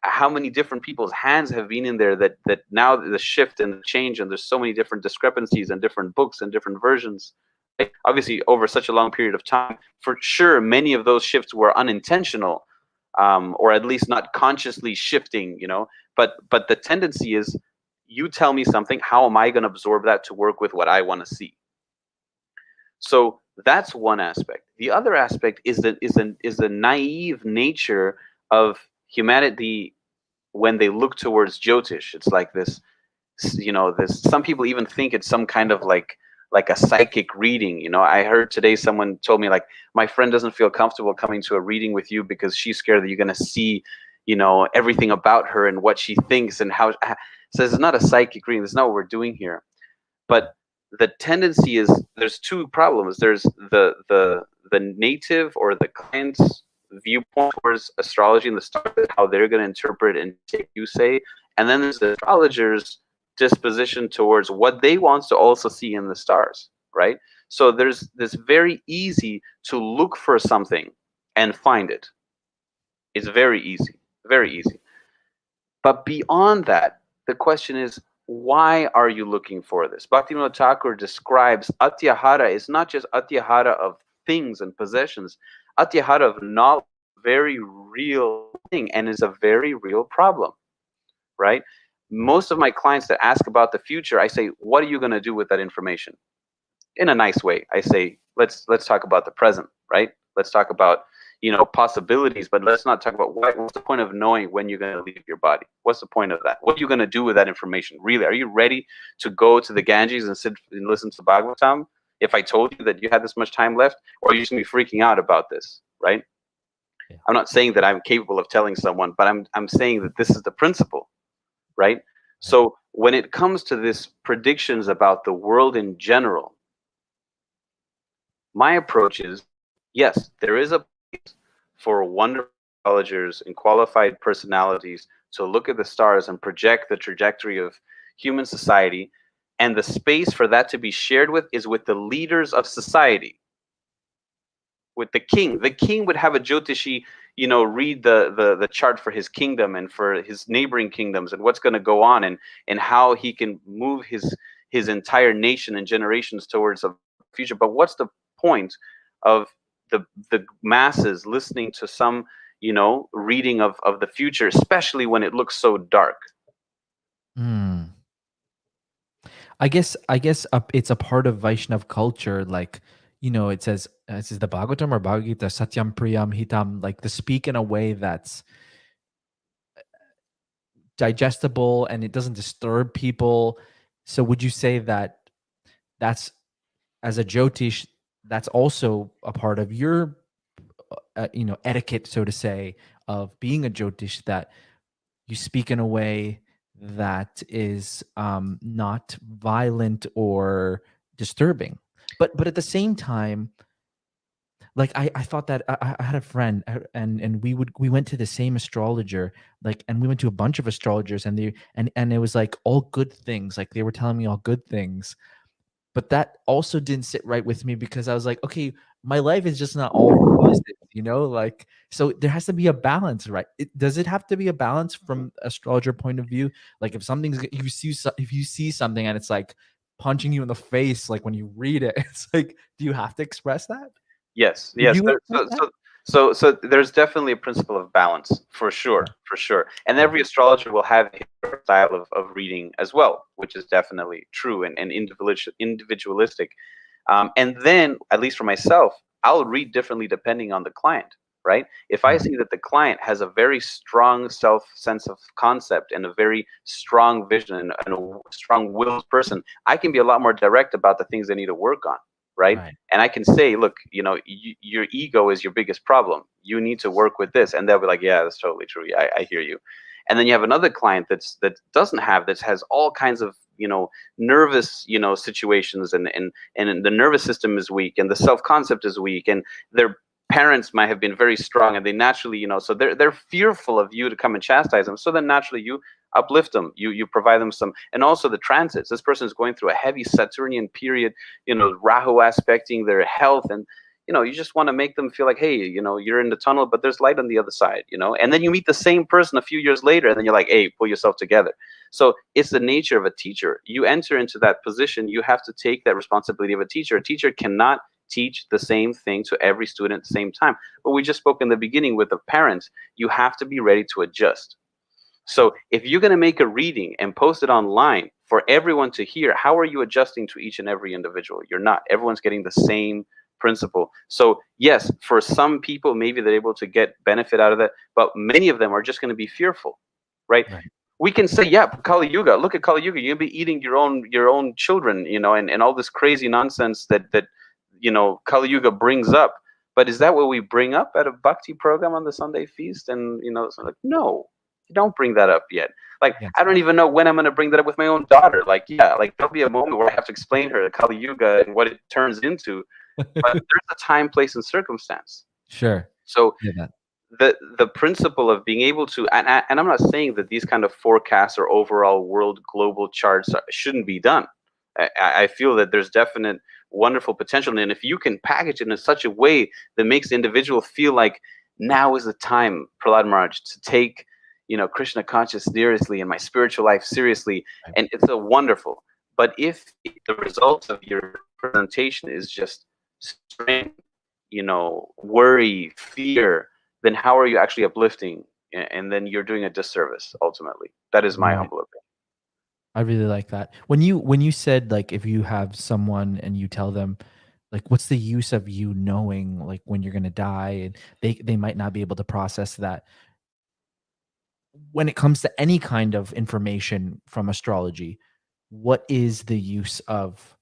how many different people's hands have been in there, that now the shift and the change, and there's so many different discrepancies and different books and different versions. Right? Obviously, over such a long period of time, for sure, many of those shifts were unintentional, or at least not consciously shifting, But the tendency is, you tell me something, how am I going to absorb that to work with what I want to see? So that's one aspect. The other aspect is the naive nature of humanity when they look towards Jyotish. It's like this, some people even think it's some kind of like a psychic reading. I heard today someone told me, like, my friend doesn't feel comfortable coming to a reading with you because she's scared that you're going to see, everything about her and what she thinks and how. So it's not a psychic reading. That's not what we're doing here. But the tendency is, there's two problems. There's the native or the client's viewpoint towards astrology and the stars, how they're going to interpret and take you say, and then there's the astrologer's disposition towards what they want to also see in the stars, right? So there's this very easy to look for something and find it. It's very easy, very easy. But beyond that, the question is, why are you looking for this? Bhaktivinoda Thakur describes atyahara is not just atyahara of things and possessions. Atyahara of knowledge, very real thing, and is a very real problem, right? Most of my clients that ask about the future, I say, what are you going to do with that information? In a nice way. I say, let's talk about the present, right? Let's talk about, possibilities, but let's not talk about what's the point of knowing when you're going to leave your body? What's the point of that? What are you going to do with that information? Really, are you ready to go to the Ganges and sit and listen to Bhagavatam if I told you that you had this much time left? Or are you just going to be freaking out about this, right? Yeah. I'm not saying that I'm capable of telling someone, but I'm saying that this is the principle, right? So when it comes to this predictions about the world in general, my approach is, yes, there is a place for wonderful astrologers and qualified personalities to look at the stars and project the trajectory of human society, and the space for that to be shared with is with the leaders of society, with the king. The king would have a Jyotishi, read the chart for his kingdom and for his neighboring kingdoms and what's going to go on, and how he can move his entire nation and generations towards a future. But what's the point of the masses listening to some reading of the future, especially when it looks so dark? I guess it's a part of Vaishnav culture. Like, it says the Bhagavatam or Bhagavad Gita, Satyam Priyam Hitam, like to speak in a way that's digestible and it doesn't disturb people. So would you say that that's, as a Jyotish, that's also a part of your etiquette, so to say, of being a Jyotish, that you speak in a way that is not violent or disturbing, but at the same time, like I thought that I had a friend, and we went to the same astrologer, like, and we went to a bunch of astrologers, and it was like all good things, like they were telling me all good things, but that also didn't sit right with me, because I was like, okay, my life is just not all roses, like, so there has to be a balance, right? Does it have to be a balance from astrologer point of view? Like, if you see something and it's like punching you in the face, like when you read it, it's like, do you have to express that? Yes. So there's definitely a principle of balance, for sure. And every astrologer will have his style of reading as well, which is definitely true and individualistic. And then, at least for myself, I'll read differently depending on the client, right? If I see that the client has a very strong sense of concept and a very strong vision and a strong willed person, I can be a lot more direct about the things they need to work on. right? Right. And I can say, look, your ego is your biggest problem. You need to work with this, and they'll be like, yeah, that's totally true. I hear you. And then you have another client that doesn't have this, has all kinds of nervous situations, and the nervous system is weak, and the self concept is weak, and their parents might have been very strong, and they naturally so they're fearful of you to come and chastise them. So then naturally you uplift them, you provide them some. And also the transits, this person is going through a heavy Saturnian period, Rahu aspecting their health, and you just want to make them feel like, hey, you're in the tunnel, but there's light on the other side, and then you meet the same person a few years later, and then you're like, hey, pull yourself together. So it's the nature of a teacher. You enter into that position, you have to take that responsibility of a teacher. A teacher cannot teach the same thing to every student at the same time. But we just spoke in the beginning with the parents, you have to be ready to adjust. So if you're going to make a reading and post it online for everyone to hear, how are you adjusting to each and every individual? You're not. Everyone's getting the same principle. So yes, for some people, maybe they're able to get benefit out of that, but many of them are just going to be fearful, right? We can say, yeah, Kali Yuga, look at Kali Yuga, you'll be eating your own children, and all this crazy nonsense that Kali Yuga brings up. But is that what we bring up at a bhakti program on the Sunday feast? And it's like, no, you don't bring that up yet. Like, Yes. I don't even know when I'm going to bring that up with my own daughter. Like, yeah, like there'll be a moment where I have to explain her Kali Yuga and what it turns into. But there's a time, place, and circumstance. Sure. So Yeah, the principle of being able to, and I'm not saying that these kind of forecasts or overall world global charts shouldn't be done. I feel that there's definite wonderful potential, and if you can package it in such a way that makes the individual feel like now is the time, Prahlad Maharaj, to take Krishna conscious seriously and my spiritual life seriously, and it's a wonderful. But if the result of your presentation is just strain, worry, fear, then how are you actually uplifting? And then you're doing a disservice ultimately. That is my humble opinion. I really like that. When you said, like, if you have someone and you tell them, like, what's the use of you knowing, like, when you're gonna die, and they might not be able to process that. When it comes to any kind of information from astrology, what is the use of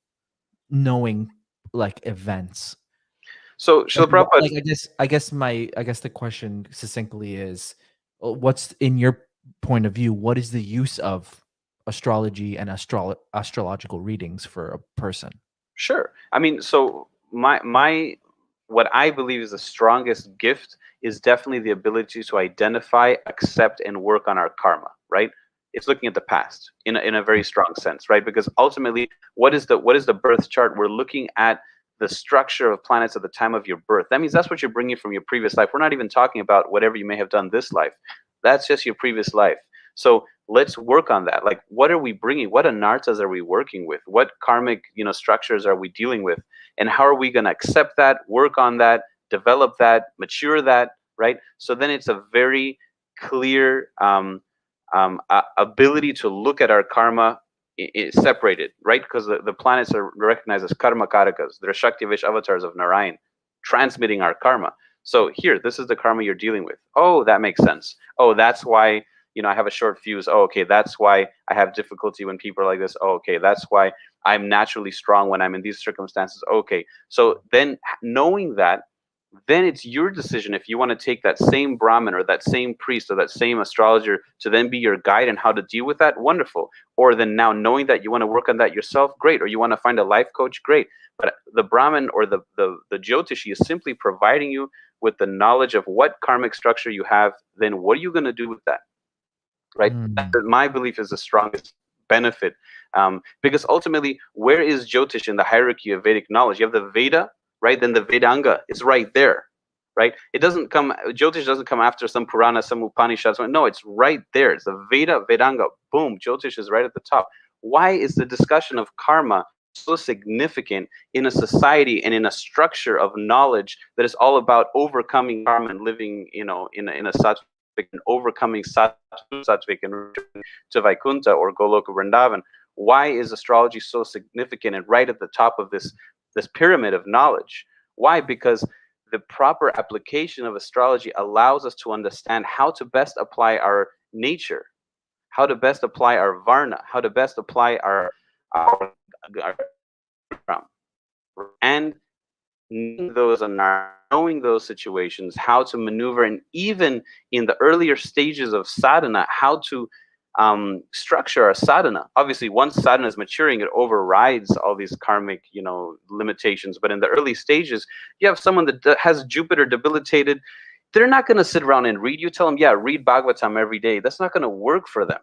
knowing, like, events? So Like, Srila Prabhupada, like, I guess the question succinctly is, what's, in your point of view, what is the use of astrology and astrological readings for a person? sure. I mean, so my what I believe is the strongest gift is definitely the ability to identify, accept, and work on our karma, right? It's looking at the past in a very strong sense, right? Because ultimately, what is the birth chart? We're looking at the structure of planets at the time of your birth. That means that's what you're bringing from your previous life. We're not even talking about whatever you may have done this life. That's just your previous life. So let's work on that. Like, what are we bringing? What anarthas are we working with? What karmic, structures are we dealing with? And how are we going to accept that, work on that, develop that, mature that, right? So then it's a very clear ability to look at our karma separated, right? Because the planets are recognized as karma karakas. They're Shaktivish avatars of Narayan, transmitting our karma. So here, this is the karma you're dealing with. Oh, that makes sense. Oh, that's why I have a short fuse. Oh, okay, that's why I have difficulty when people are like this. Oh, okay, that's why I'm naturally strong when I'm in these circumstances. Okay, so then knowing that, then it's your decision if you want to take that same Brahmin or that same priest or that same astrologer to then be your guide and how to deal with that. Wonderful. Or then now knowing that you want to work on that yourself, great. Or you want to find a life coach, great. But the Brahmin or the Jyotishi is simply providing you with the knowledge of what karmic structure you have. Then what are you going to do with that? Right? My belief is the strongest benefit, because ultimately, where is Jyotish in the hierarchy of Vedic knowledge? You have the Veda, right? Then the Vedanga is right there, right? It doesn't come. Jyotish doesn't come after some Purana, some Upanishads. No, it's right there. It's the Veda, Vedanga. Boom, Jyotish is right at the top. Why is the discussion of karma so significant in a society and in a structure of knowledge that is all about overcoming karma and living, in a sattvic and overcoming sattvic and returning to Vaikuntha or Goloka Vrindavan? Why is astrology so significant and right at the top of this pyramid of knowledge? Why? Because the proper application of astrology allows us to understand how to best apply our nature, how to best apply our varna, how to best apply our and knowing those situations, how to maneuver, and even in the earlier stages of sadhana, how to structure a sadhana. Obviously, once sadhana is maturing, it overrides all these karmic, limitations. But in the early stages, you have someone that has Jupiter debilitated. They're not going to sit around and read. You tell them, yeah, read Bhagavatam every day. That's not going to work for them.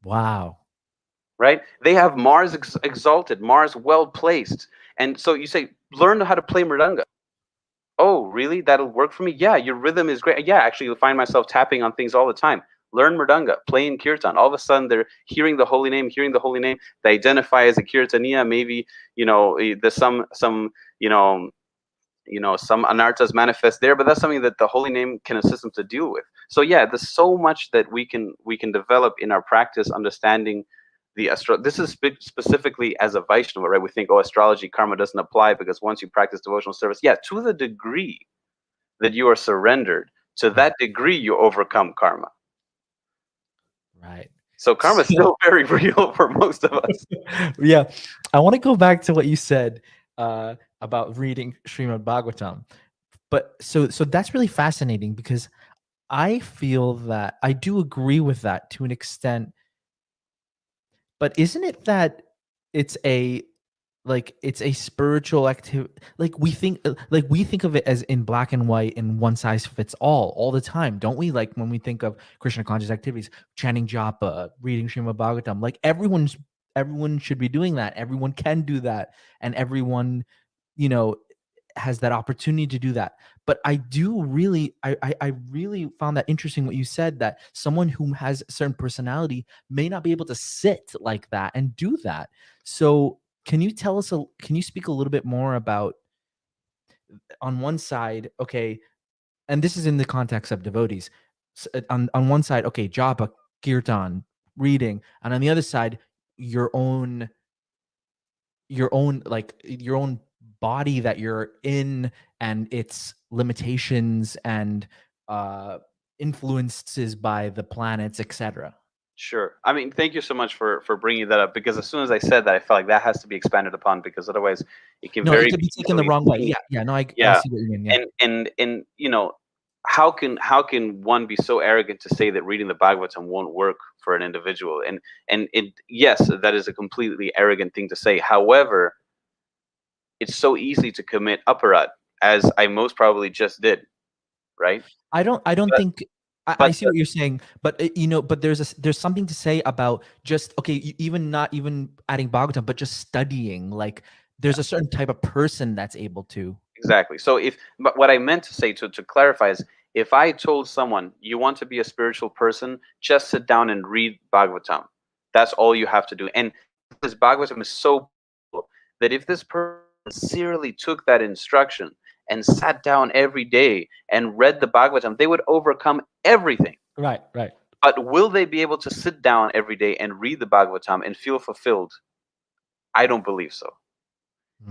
Wow. Right? They have Mars exalted, Mars well placed. And so you say, learn how to play mridanga. Oh, really? That'll work for me? Yeah, your rhythm is great. Yeah, actually, you'll find myself tapping on things all the time. Learn mridanga, play in kirtan. All of a sudden, they're hearing the holy name. They identify as a kirtaniya. Maybe, there's some some anarthas manifest there, but that's something that the holy name can assist them to deal with. So yeah, there's so much that we can develop in our practice, understanding the this is specifically as a Vaishnava, right? We think, oh, astrology, karma doesn't apply, because once you practice devotional service, yeah, to the degree that you are surrendered, to that degree you overcome karma. Right. So karma is still very real for most of us. Yeah. I want to go back to what you said about reading Srimad Bhagavatam. But so that's really fascinating, because I feel that I do agree with that to an extent. But isn't it that it's a spiritual activity? Like we think of it as in black and white and one size fits all the time, don't we? Like when we think of Krishna conscious activities, chanting japa, reading Srimad Bhagavatam, like everyone should be doing that. Everyone can do that, and everyone, has that opportunity to do that. But I really found that interesting what you said, that someone who has a certain personality may not be able to sit like that and do that. So can you speak a little bit more about, on one side, okay, and this is in the context of devotees, on one side, okay, japa, kirtan, reading, and on the other side, your own body that you're in, and its limitations and influences by the planets, etc. Sure. I mean, thank you so much for bringing that up, because as soon as I said that, I felt like that has to be expanded upon, because otherwise it can No, it could be taken the easily wrong way. Yeah. No, I Yeah. see what you mean. Yeah. And how can one be so arrogant to say that reading the Bhagavatam won't work for an individual? And yes, that is a completely arrogant thing to say. However, it's so easy to commit aparad, as I most probably just did, right? I don't think I see but what you're saying, but but there's something to say about just, okay, even not even adding Bhagavatam, but just studying. Like there's a certain type of person that's able to. Exactly. So but what I meant to say, to clarify, is, if I told someone, you want to be a spiritual person, just sit down and read Bhagavatam. That's all you have to do. And this Bhagavatam is so powerful that if this person sincerely took that instruction and sat down every day and read the Bhagavatam, they would overcome everything. Right. But will they be able to sit down every day and read the Bhagavatam and feel fulfilled? I don't believe so.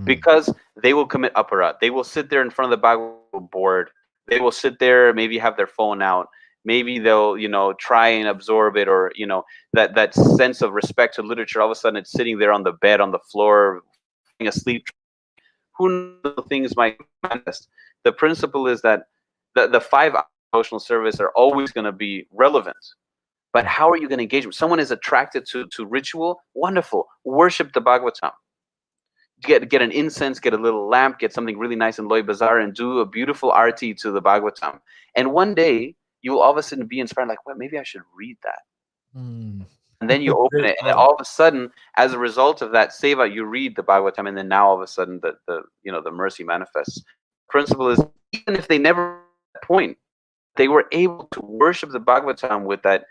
Because they will commit aparad. They will sit there in front of the Bhagavatam board. They will sit there, maybe have their phone out. Maybe they'll, try and absorb it, or, that sense of respect to literature. All of a sudden, it's sitting there on the bed, on the floor, asleep. Who knows, things might manifest. The principle is that the 5 devotional service are always going to be relevant. But how are you going to engage them? Someone is attracted to ritual. Wonderful. Worship the Bhagavatam. Get an incense, get a little lamp, get something really nice in Loy Bazaar, and do a beautiful arti to the Bhagavatam. And one day you will all of a sudden be inspired, like, well, maybe I should read that. And then you open it, and all of a sudden, as a result of that seva, you read the Bhagavatam, and then now all of a sudden the mercy manifests. Principle is, even if they never reached that point, they were able to worship the Bhagavatam with that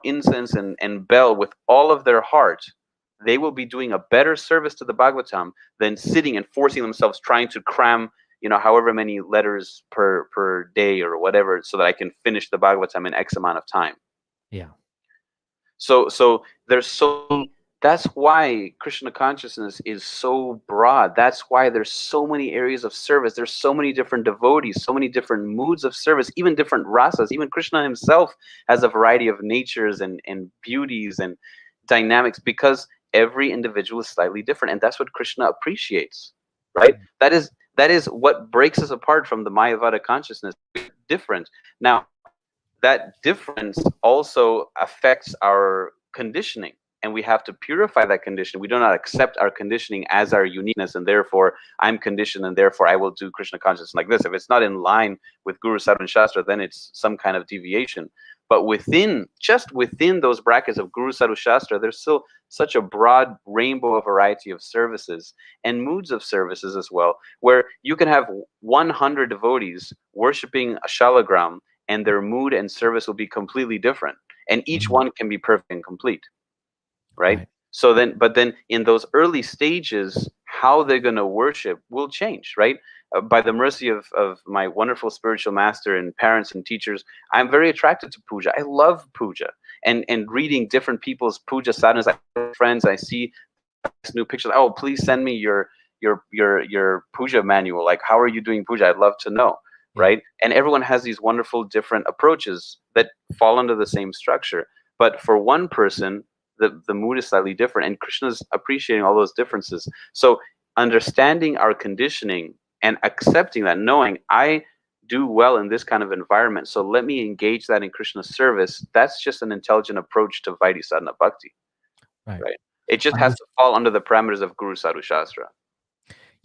incense and bell with all of their heart. They will be doing a better service to the Bhagavatam than sitting and forcing themselves, trying to cram, however many letters per day or whatever, so that I can finish the Bhagavatam in X amount of time. Yeah. So that's why Krishna consciousness is so broad. That's why there's so many areas of service. There's so many different devotees, so many different moods of service, even different rasas. Even Krishna himself has a variety of natures and beauties and dynamics, because every individual is slightly different, and that's what Krishna appreciates, right? That is what breaks us apart from the Mayavada consciousness. We're different. Now, that difference also affects our conditioning, and we have to purify that conditioning. We do not accept our conditioning as our uniqueness, and therefore I'm conditioned, and therefore I will do Krishna consciousness like this. If it's not in line with Guru, Sadhu, and Shastra, then it's some kind of deviation. But just within those brackets of Guru, Sadhu, Shastra, there's still such a broad rainbow of variety of services and moods of services as well, where you can have 100 devotees worshiping a shalagram, and their mood and service will be completely different, and each one can be perfect and complete, right? So then in those early stages, how they're going to worship will change, right? By the mercy of my wonderful spiritual master and parents and teachers, I'm very attracted to puja. I love puja, and reading different people's puja sadhanas. I have friends, I see new pictures. Oh, please send me your puja manual. Like, how are you doing puja? I'd love to know. Right? And everyone has these wonderful different approaches that fall under the same structure. But for one person, the mood is slightly different, and Krishna's appreciating all those differences. So understanding our conditioning and accepting that, knowing I do well in this kind of environment, so let me engage that in Krishna's service, that's just an intelligent approach to Vaidhi Sadhana Bhakti. Right? It just has to fall under the parameters of Guru, Sadhu, Shastra.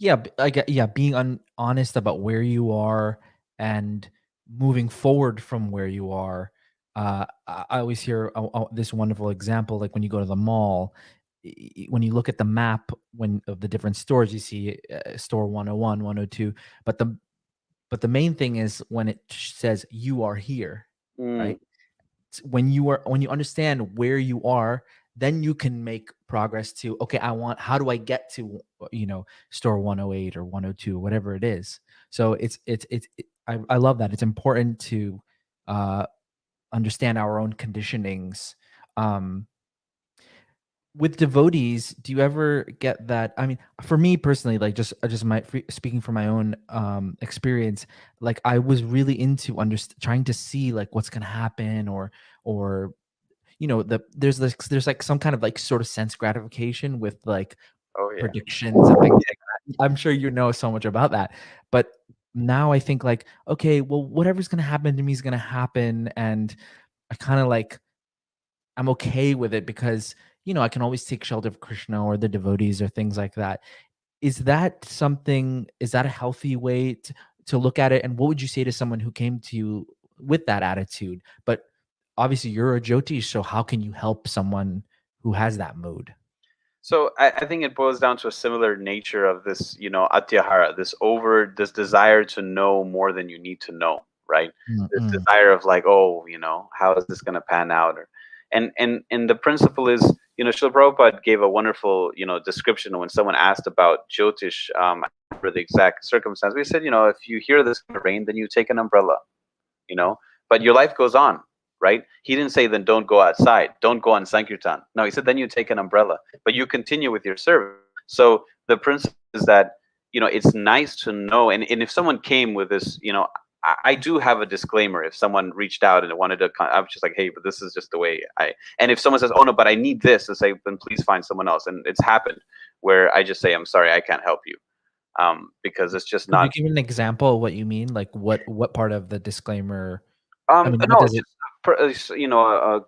Being honest about where you are and moving forward from where you are. I always hear this wonderful example, like when you go to the mall, when you look at the map of the different stores, you see store 101, 102, but the main thing is when it says you are here, right? When you understand where you are, then you can make progress to, okay, how do I get to, store 108 or 102, whatever it is. So I love that. It's important to understand our own conditionings. With devotees, do you ever get that? I mean, for me personally, like speaking from my own experience, like I was really into trying to see like what's gonna happen, or there's like some kind of like sort of sense gratification with like predictions and things like that. I'm sure you know so much about that, but now I think like, okay, well, whatever's gonna happen to me is gonna happen, and I kind of like I'm okay with it because I can always take shelter of Krishna or the devotees or things like that. Is that a healthy way to look at it? And what would you say to someone who came to you with that attitude? But obviously you're a Jyotish, so how can you help someone who has that mood? So I think it boils down to a similar nature of this, atyahara, this desire to know more than you need to know, right? This desire of like, oh, how is this going to pan out? And the principle is, Srila Prabhupada gave a wonderful, description when someone asked about Jyotish, for the exact circumstance. We said, if you hear this rain, then you take an umbrella, but your life goes on. Right? He didn't say, then don't go outside, don't go on Sankirtan. No, he said, then you take an umbrella, but you continue with your service. So the principle is that, it's nice to know. And if someone came with this, I do have a disclaimer. If someone reached out and wanted to, I was just like, hey, but this is just the way and if someone says, oh no, but I need this, to say, then please find someone else. And it's happened where I just say, I'm sorry, I can't help you. Because it's just not. Can you give an example of what you mean? Like what part of the disclaimer? A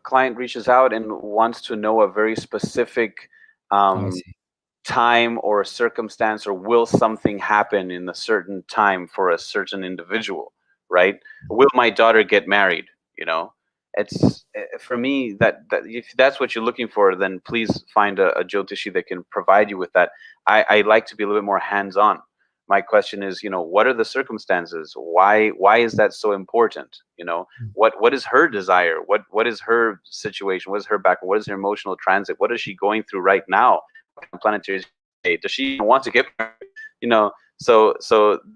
client reaches out and wants to know a very specific time or circumstance, or will something happen in a certain time for a certain individual, right? Will my daughter get married? It's for me that if that's what you're looking for, then please find a Jyotishi that can provide you with that. I like to be a little bit more hands-on. My question is, what are the circumstances? Why is that so important? What is her desire? What is her situation? What is her background? What is her emotional transit? What is she going through right now? Planetary state. Does she want to get married? So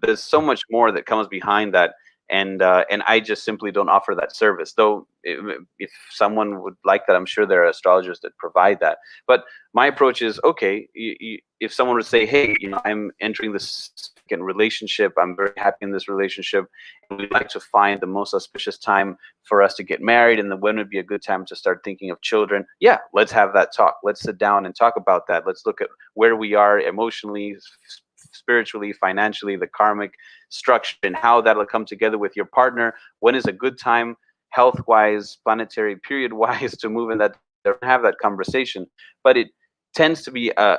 there's so much more that comes behind that. And I just simply don't offer that service. Though if someone would like that, I'm sure there are astrologers that provide that. But my approach is, okay, if someone would say, hey, I'm entering this significant relationship. I'm very happy in this relationship, and we'd like to find the most auspicious time for us to get married, and then when would be a good time to start thinking of children. Yeah, let's have that talk. Let's sit down and talk about that. Let's look at where we are emotionally, spiritually, financially, the karmic structure, and how that'll come together with your partner. When is a good time, health wise, planetary period wise, to move in that, have that conversation. But it tends to be a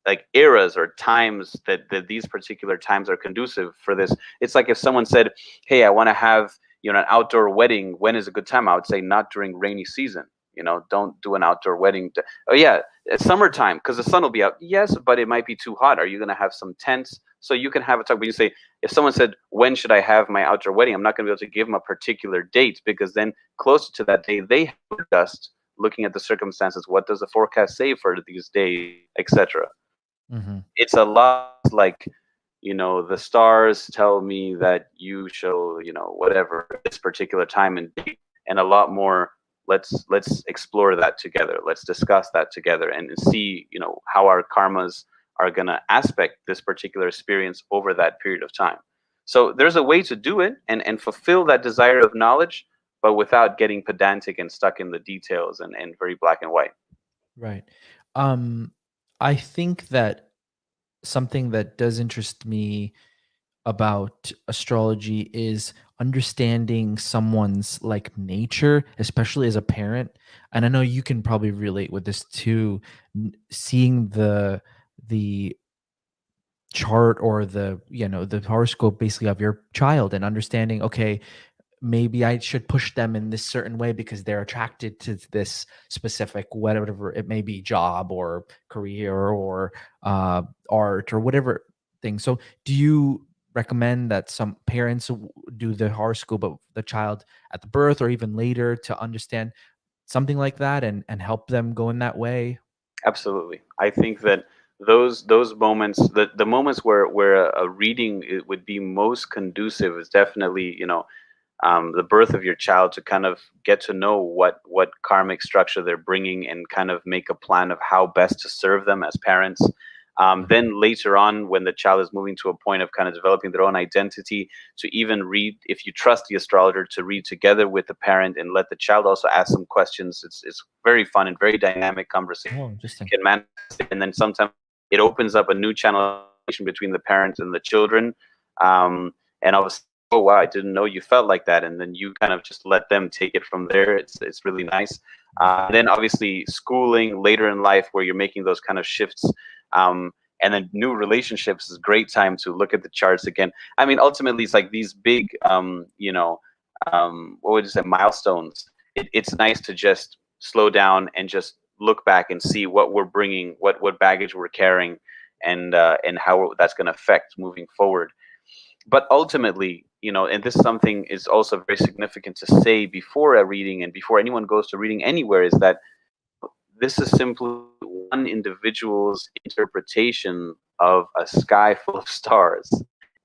like eras or times that these particular times are conducive for this. It's like if someone said, hey, I want to have, you know, an outdoor wedding, when is a good time? I would say not during rainy season. You know, don't do an outdoor wedding. Oh yeah, it's summertime because the sun will be out. Yes, but it might be too hot. Are you going to have some tents? So you can have a talk. But you say, if someone said, when should I have my outdoor wedding? I'm not going to be able to give them a particular date, because then closer to that day, they have to adjust, looking at the circumstances. What does the forecast say for these days, etc. It's a lot like, you know, the stars tell me that you shall, you know, whatever, this particular time and date, and a lot more. Let's explore that together. Let's discuss that together and see, you know, how our karmas are going to aspect this particular experience over that period of time. So there's a way to do it and fulfill that desire of knowledge, but without getting pedantic and stuck in the details and very black and white. Right. I think that something that does interest me about astrology is understanding someone's like nature, especially as a parent. And I know you can probably relate with this too, seeing the chart or the, you know, the horoscope basically of your child and understanding, okay, maybe I should push them in this certain way because they're attracted to this specific, whatever it may be, job or career or art or whatever thing. So do you recommend that some parents do the horoscope of the child at the birth or even later to understand something like that and help them go in that way? Absolutely. I think that those moments, the moments where a reading it would be most conducive is definitely, you know, the birth of your child, to kind of get to know what karmic structure they're bringing and kind of make a plan of how best to serve them as parents. Then later on, when the child is moving to a point of kind of developing their own identity, to even read, if you trust the astrologer, to read together with the parent and let the child also ask some questions. It's very fun and very dynamic conversation. Oh, interesting. Can manifest it. And then sometimes it opens up a new channel between the parents and the children. And obviously, oh wow, I didn't know you felt like that, and then you kind of just let them take it from there. It's really nice. And then obviously schooling later in life, where you're making those kind of shifts, and then new relationships is a great time to look at the charts again. I mean, ultimately, it's like these big, you know, what would you say, milestones. It's nice to just slow down and just look back and see what we're bringing, what baggage we're carrying, and how that's going to affect moving forward. But ultimately, you know, and this is something is also very significant to say before a reading and before anyone goes to reading anywhere, is that this is simply one individual's interpretation of a sky full of stars.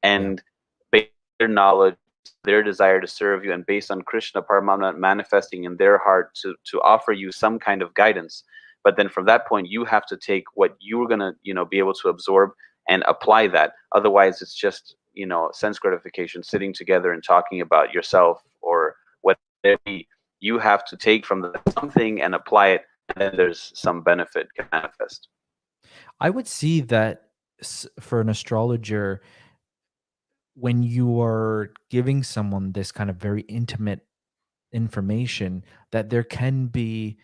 And based on their knowledge, their desire to serve you, and based on Krishna Paramatma manifesting in their heart to offer you some kind of guidance. But then from that point, you have to take what you're going to, you know, be able to absorb and apply that. Otherwise, it's just, you know, sense gratification, sitting together and talking about yourself or whatever. You have to take from something and apply it, and then there's some benefit can manifest. I would see that for an astrologer, when you are giving someone this kind of very intimate information, that there can be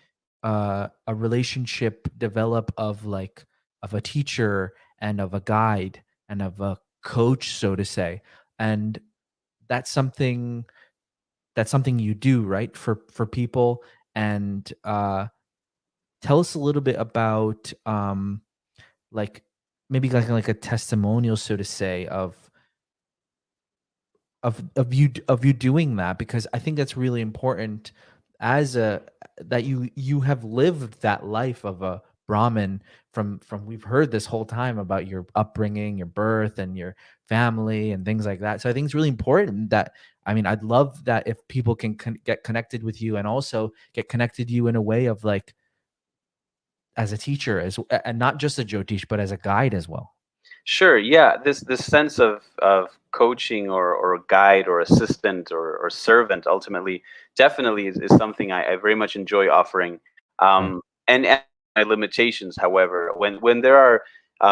a relationship develop of like of a teacher and of a guide and of a coach, so to say. And that's something you do, right, for people. And tell us a little bit about like maybe like a testimonial, so to say, of you doing that, because I think that's really important as a that you have lived that life of a Brahmin from we've heard this whole time about your upbringing, your birth, and your family and things like that. So I think it's really important that, I mean, I'd love that if people can get connected with you and also get connected to you in a way of like as a teacher, as and not just a Jyotish, but as a guide as well. Sure. Yeah. This sense of coaching or guide or assistant or servant ultimately definitely is something I very much enjoy offering. Right. And my limitations, however, when there are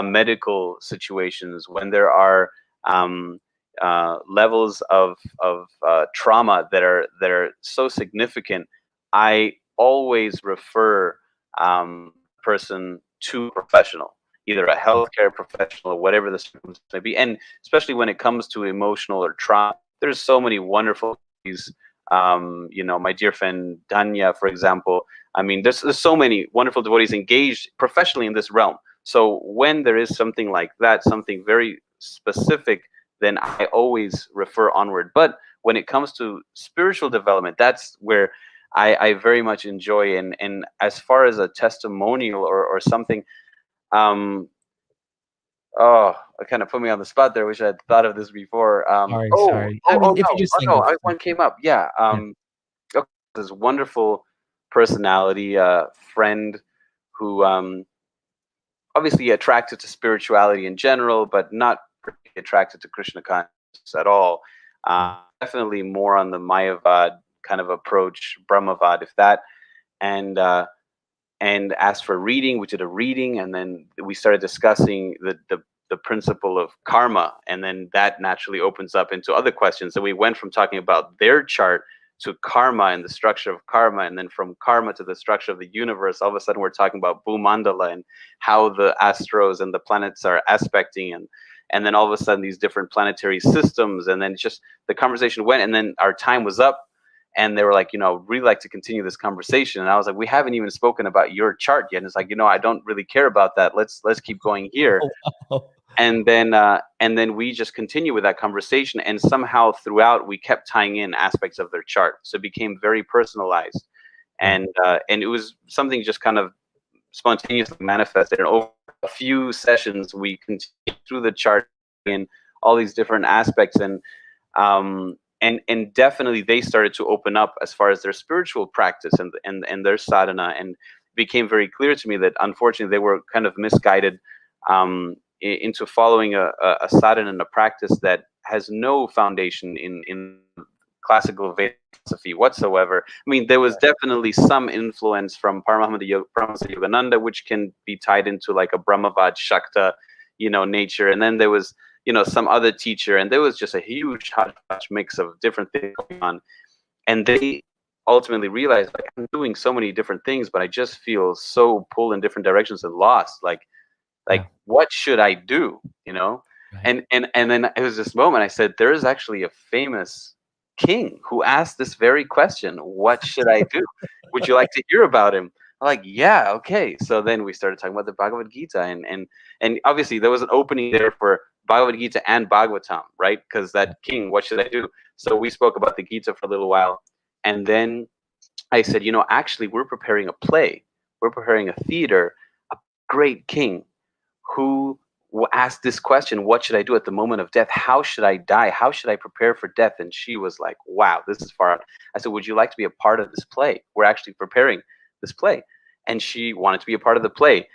medical situations, when there are um, levels of trauma that are so significant, I always refer person to a professional, either a healthcare professional or whatever the circumstance may be. And especially when it comes to emotional or trauma, there's so many wonderful things. My dear friend Danya, for example. I mean, there's so many wonderful devotees engaged professionally in this realm. So when there is something like that, something very specific, then I always refer onward. But when it comes to spiritual development, that's where I very much enjoy. And as far as a testimonial or something, um, oh, it kind of put me on the spot there. I wish I had thought of this before. Sorry. I mean, if you just Oh think no, of one came up. Yeah. yeah. Okay, this wonderful personality, friend who obviously attracted to spirituality in general, but not particularly attracted to Krishna consciousness at all. Definitely more on the Mayavad kind of approach, Brahmavad, if that. And asked for a reading. We did a reading, and then we started discussing the principle of karma, and then that naturally opens up into other questions. So we went from talking about their chart to karma and the structure of karma, and then from karma to the structure of the universe. All of a sudden, we're talking about Bhumandala and how the astros and the planets are aspecting, and then all of a sudden these different planetary systems, and then just the conversation went, and then our time was up. And they were like, really like to continue this conversation. And I was like, we haven't even spoken about your chart yet. And it's like, I don't really care about that. Let's keep going here. Oh, And then we just continue with that conversation. And somehow throughout, we kept tying in aspects of their chart, so it became very personalized. right. And it was something just kind of spontaneously manifested. And over a few sessions, we continued through the chart in all these different aspects. And definitely they started to open up as far as their spiritual practice and their sadhana, and it became very clear to me that unfortunately they were kind of misguided into following a sadhana and a practice that has no foundation in classical Vedic philosophy whatsoever. I mean, there was definitely some influence from Paramahansa Yogananda, which can be tied into like a Brahmavad Shakta, nature. And then there was some other teacher, and there was just a huge hodgepodge mix of different things going on. And they ultimately realized, like, I'm doing so many different things, but I just feel so pulled in different directions and lost. Like, Yeah. what should I do? Right. And then it was this moment I said, there is actually a famous king who asked this very question. What should I do? Would you like to hear about him? I'm like, yeah, okay. So then we started talking about the Bhagavad Gita, and obviously there was an opening there for Bhagavad Gita and Bhagavatam, right? Because that king, what should I do? So we spoke about the Gita for a little while, and then I said, actually, we're preparing a play. We're preparing a theater. A great king who asked this question, what should I do at the moment of death? How should I die? How should I prepare for death? And she was like, wow, this is far out. I said, would you like to be a part of this play? We're actually preparing this play. And she wanted to be a part of the play.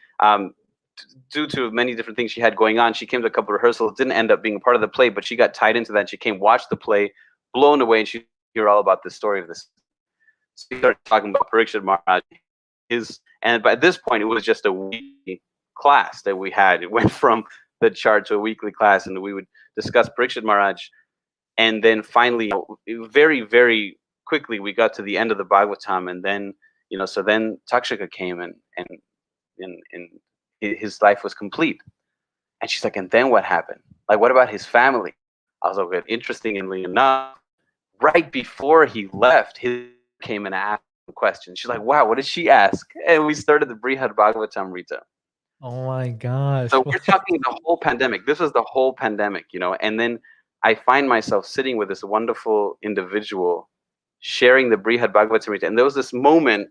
Due to many different things she had going on, she came to a couple of rehearsals, didn't end up being a part of the play, but she got tied into that. And she came, watched the play, blown away, and she heard all about the story of this. So we started talking about Parikshit Maharaj. And by this point, it was just a weekly class that we had. It went from the chart to a weekly class, and we would discuss Parikshit Maharaj. And then finally, very, very quickly, we got to the end of the Bhagavatam, and then, so then Takshaka came, and his life was complete. And she's like, and then what happened? Like, what about his family? I was like, interestingly enough, right before he left, he came and asked a question. She's like, wow, what did she ask? And we started the Brihad Bhagavatam Rita. Oh my gosh. So we're talking the whole pandemic. This was the whole pandemic, and then I find myself sitting with this wonderful individual sharing the Brihad Bhagavatam Rita. And there was this moment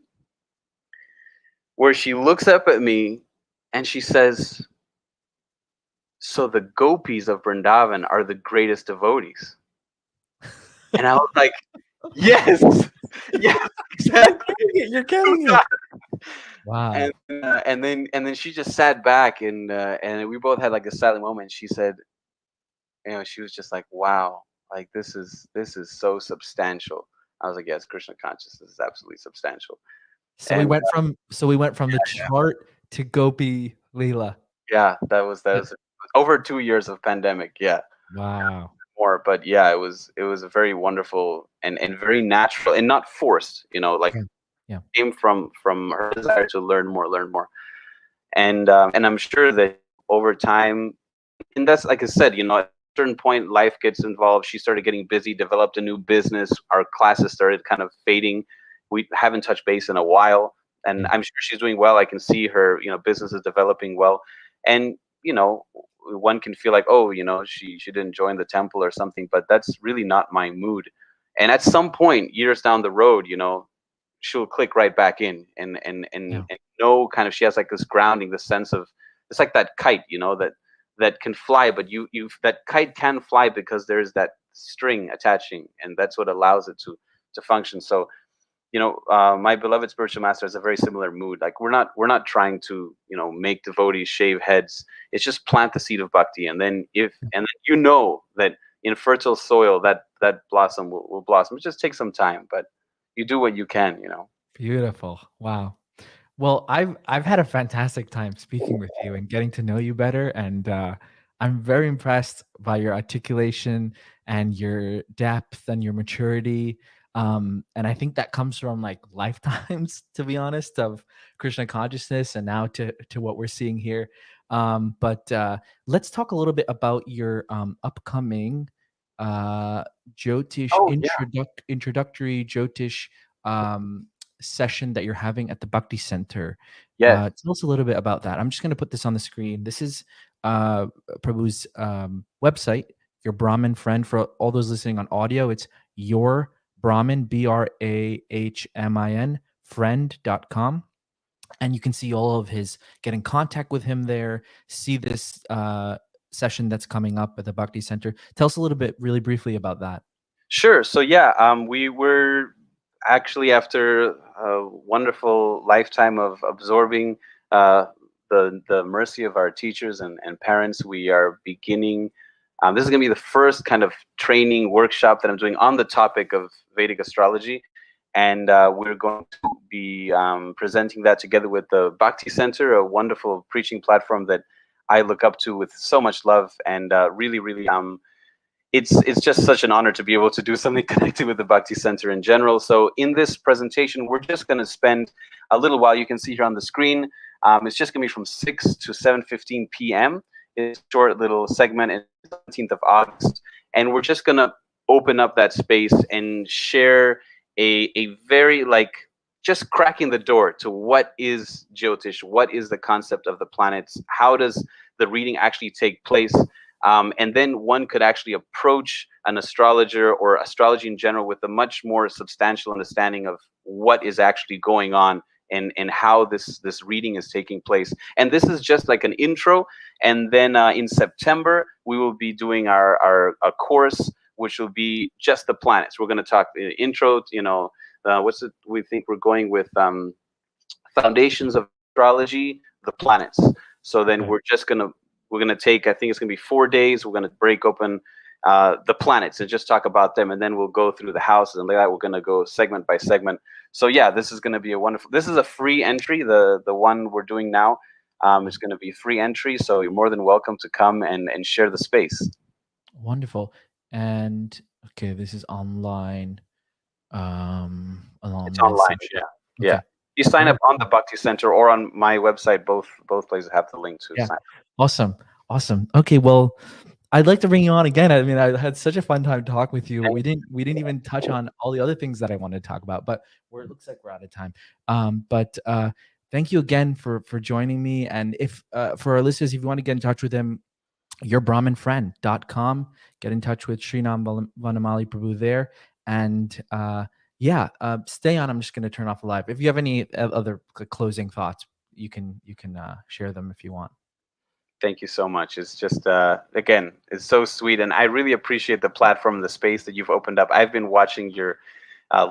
where she looks up at me and she says, so the gopis of Vrindavan are the greatest devotees. And I was like, yes, yes, exactly. You're killing it. Wow. And then she just sat back, and we both had like a silent moment. She said, she was just like, "Wow, like this is so substantial." I was like, "Yes, Krishna consciousness is absolutely substantial." So we And went from the chart to Gopi Leela. yeah, that was over 2 years of pandemic. Yeah, Wow. more, but yeah, it was a very wonderful and very natural and not forced. Like Yeah. Yeah. came from her desire to learn more, and I'm sure that over time, and that's like I said, at a certain point, life gets involved. She started getting busy, developed a new business. Our classes started kind of fading. We haven't touched base in a while, and Yeah. I'm sure she's doing well. I can see her, business is developing well, and one can feel like, oh, she didn't join the temple or something, but that's really not my mood. And at some point, years down the road, she'll click right back in, Yeah. and know kind of she has like this grounding, this sense of, it's like that kite, that can fly, but you that kite can fly because there's that string attaching, and that's what allows it to function. So my beloved spiritual master has a very similar mood. Like we're not trying to make devotees shave heads. It's just plant the seed of bhakti, and then that in fertile soil that blossom will blossom. It just takes some time, but you do what you can. Beautiful. Wow. Well, I've had a fantastic time speaking with you and getting to know you better, and I'm very impressed by your articulation and your depth and your maturity. And I think that comes from like lifetimes, to be honest, of Krishna consciousness, and now to what we're seeing here. But let's talk a little bit about your upcoming uh, Jyotish Oh yeah. introductory Jyotish um, session that you're having at the Bhakti Center. Yes. Tell us a little bit about that. I'm just going to put this on the screen. This is Prabhu's website, your Brahmin friend. For all those listening on audio, it's your Brahmin, BRAHMIN, friend.com. And you can see all of his, get in contact with him there, see this session that's coming up at the Bhakti Center. Tell us a little bit, really briefly, about that. Sure. So yeah, we were actually, after a wonderful lifetime of absorbing uh, the mercy of our teachers and parents, we are beginning. This is going to be the first kind of training workshop that I'm doing on the topic of Vedic astrology, and we're going to be presenting that together with the Bhakti Center, a wonderful preaching platform that I look up to with so much love, and really, really it's just such an honor to be able to do something connected with the Bhakti Center in general. So in this presentation, we're just going to spend a little while. You can see here on the screen. It's just going to be from 6 to 7:15 p.m. It's a short little segment, and 17th of August, and we're just going to open up that space and share a very, like, just cracking the door to what is Jyotish, what is the concept of the planets, how does the reading actually take place. And then one could actually approach an astrologer or astrology in general with a much more substantial understanding of what is actually going on, and how this reading is taking place. And this is just like an intro. And then in September, we will be doing our course, which will be just the planets. We're going to talk the intro, what's it? We think we're going with foundations of astrology, the planets. So then Okay. we're gonna take, I think it's gonna be 4 days. We're gonna break open the planets and just talk about them, and then we'll go through the houses, and like that we're gonna go segment by segment. So yeah, this is gonna be a wonderful. This is a free entry. The one we're doing now is gonna be free entry. So you're more than welcome to come and share the space. Wonderful. And okay, this is online. It's Online online. session. Yeah, yeah. Okay. You sign up on the Wonderful. Bhakti Center or on my website. Both places have the link to Yeah. sign. Awesome. Awesome. Okay. Well, I'd like to bring you on again. I mean, I had such a fun time talking with you. We didn't even touch on all the other things that I wanted to talk about, but it looks like we're out of time. But thank you again for joining me. And if for our listeners, if you want to get in touch with him, yourbrahminfriend.com. Get in touch with Srinam Vanamali Prabhu there. And stay on. I'm just going to turn off the live. If you have any other closing thoughts, you can share them if you want. Thank you so much. It's just, again, it's so sweet. And I really appreciate the platform, the space that you've opened up. I've been watching your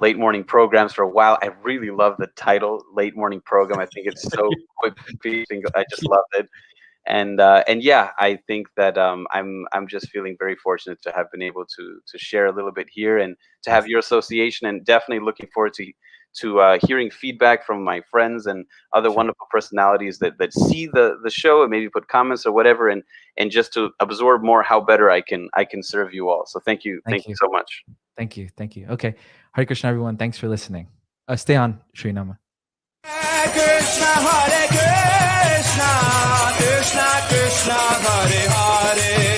late morning programs for a while. I really love the title, Late Morning Program. I think it's so quippy. I just loved it. And yeah, I think that I'm just feeling very fortunate to have been able to share a little bit here and to have your association, and definitely looking forward to hearing feedback from my friends and other wonderful personalities that see the show and maybe put comments or whatever, and just to absorb more how better I can serve you all. So thank you so much. Thank you. Okay, Hare Krishna, everyone. Thanks for listening. Stay on, Srinam. Hare Krishna, Krishna Krishna, Hare Hare.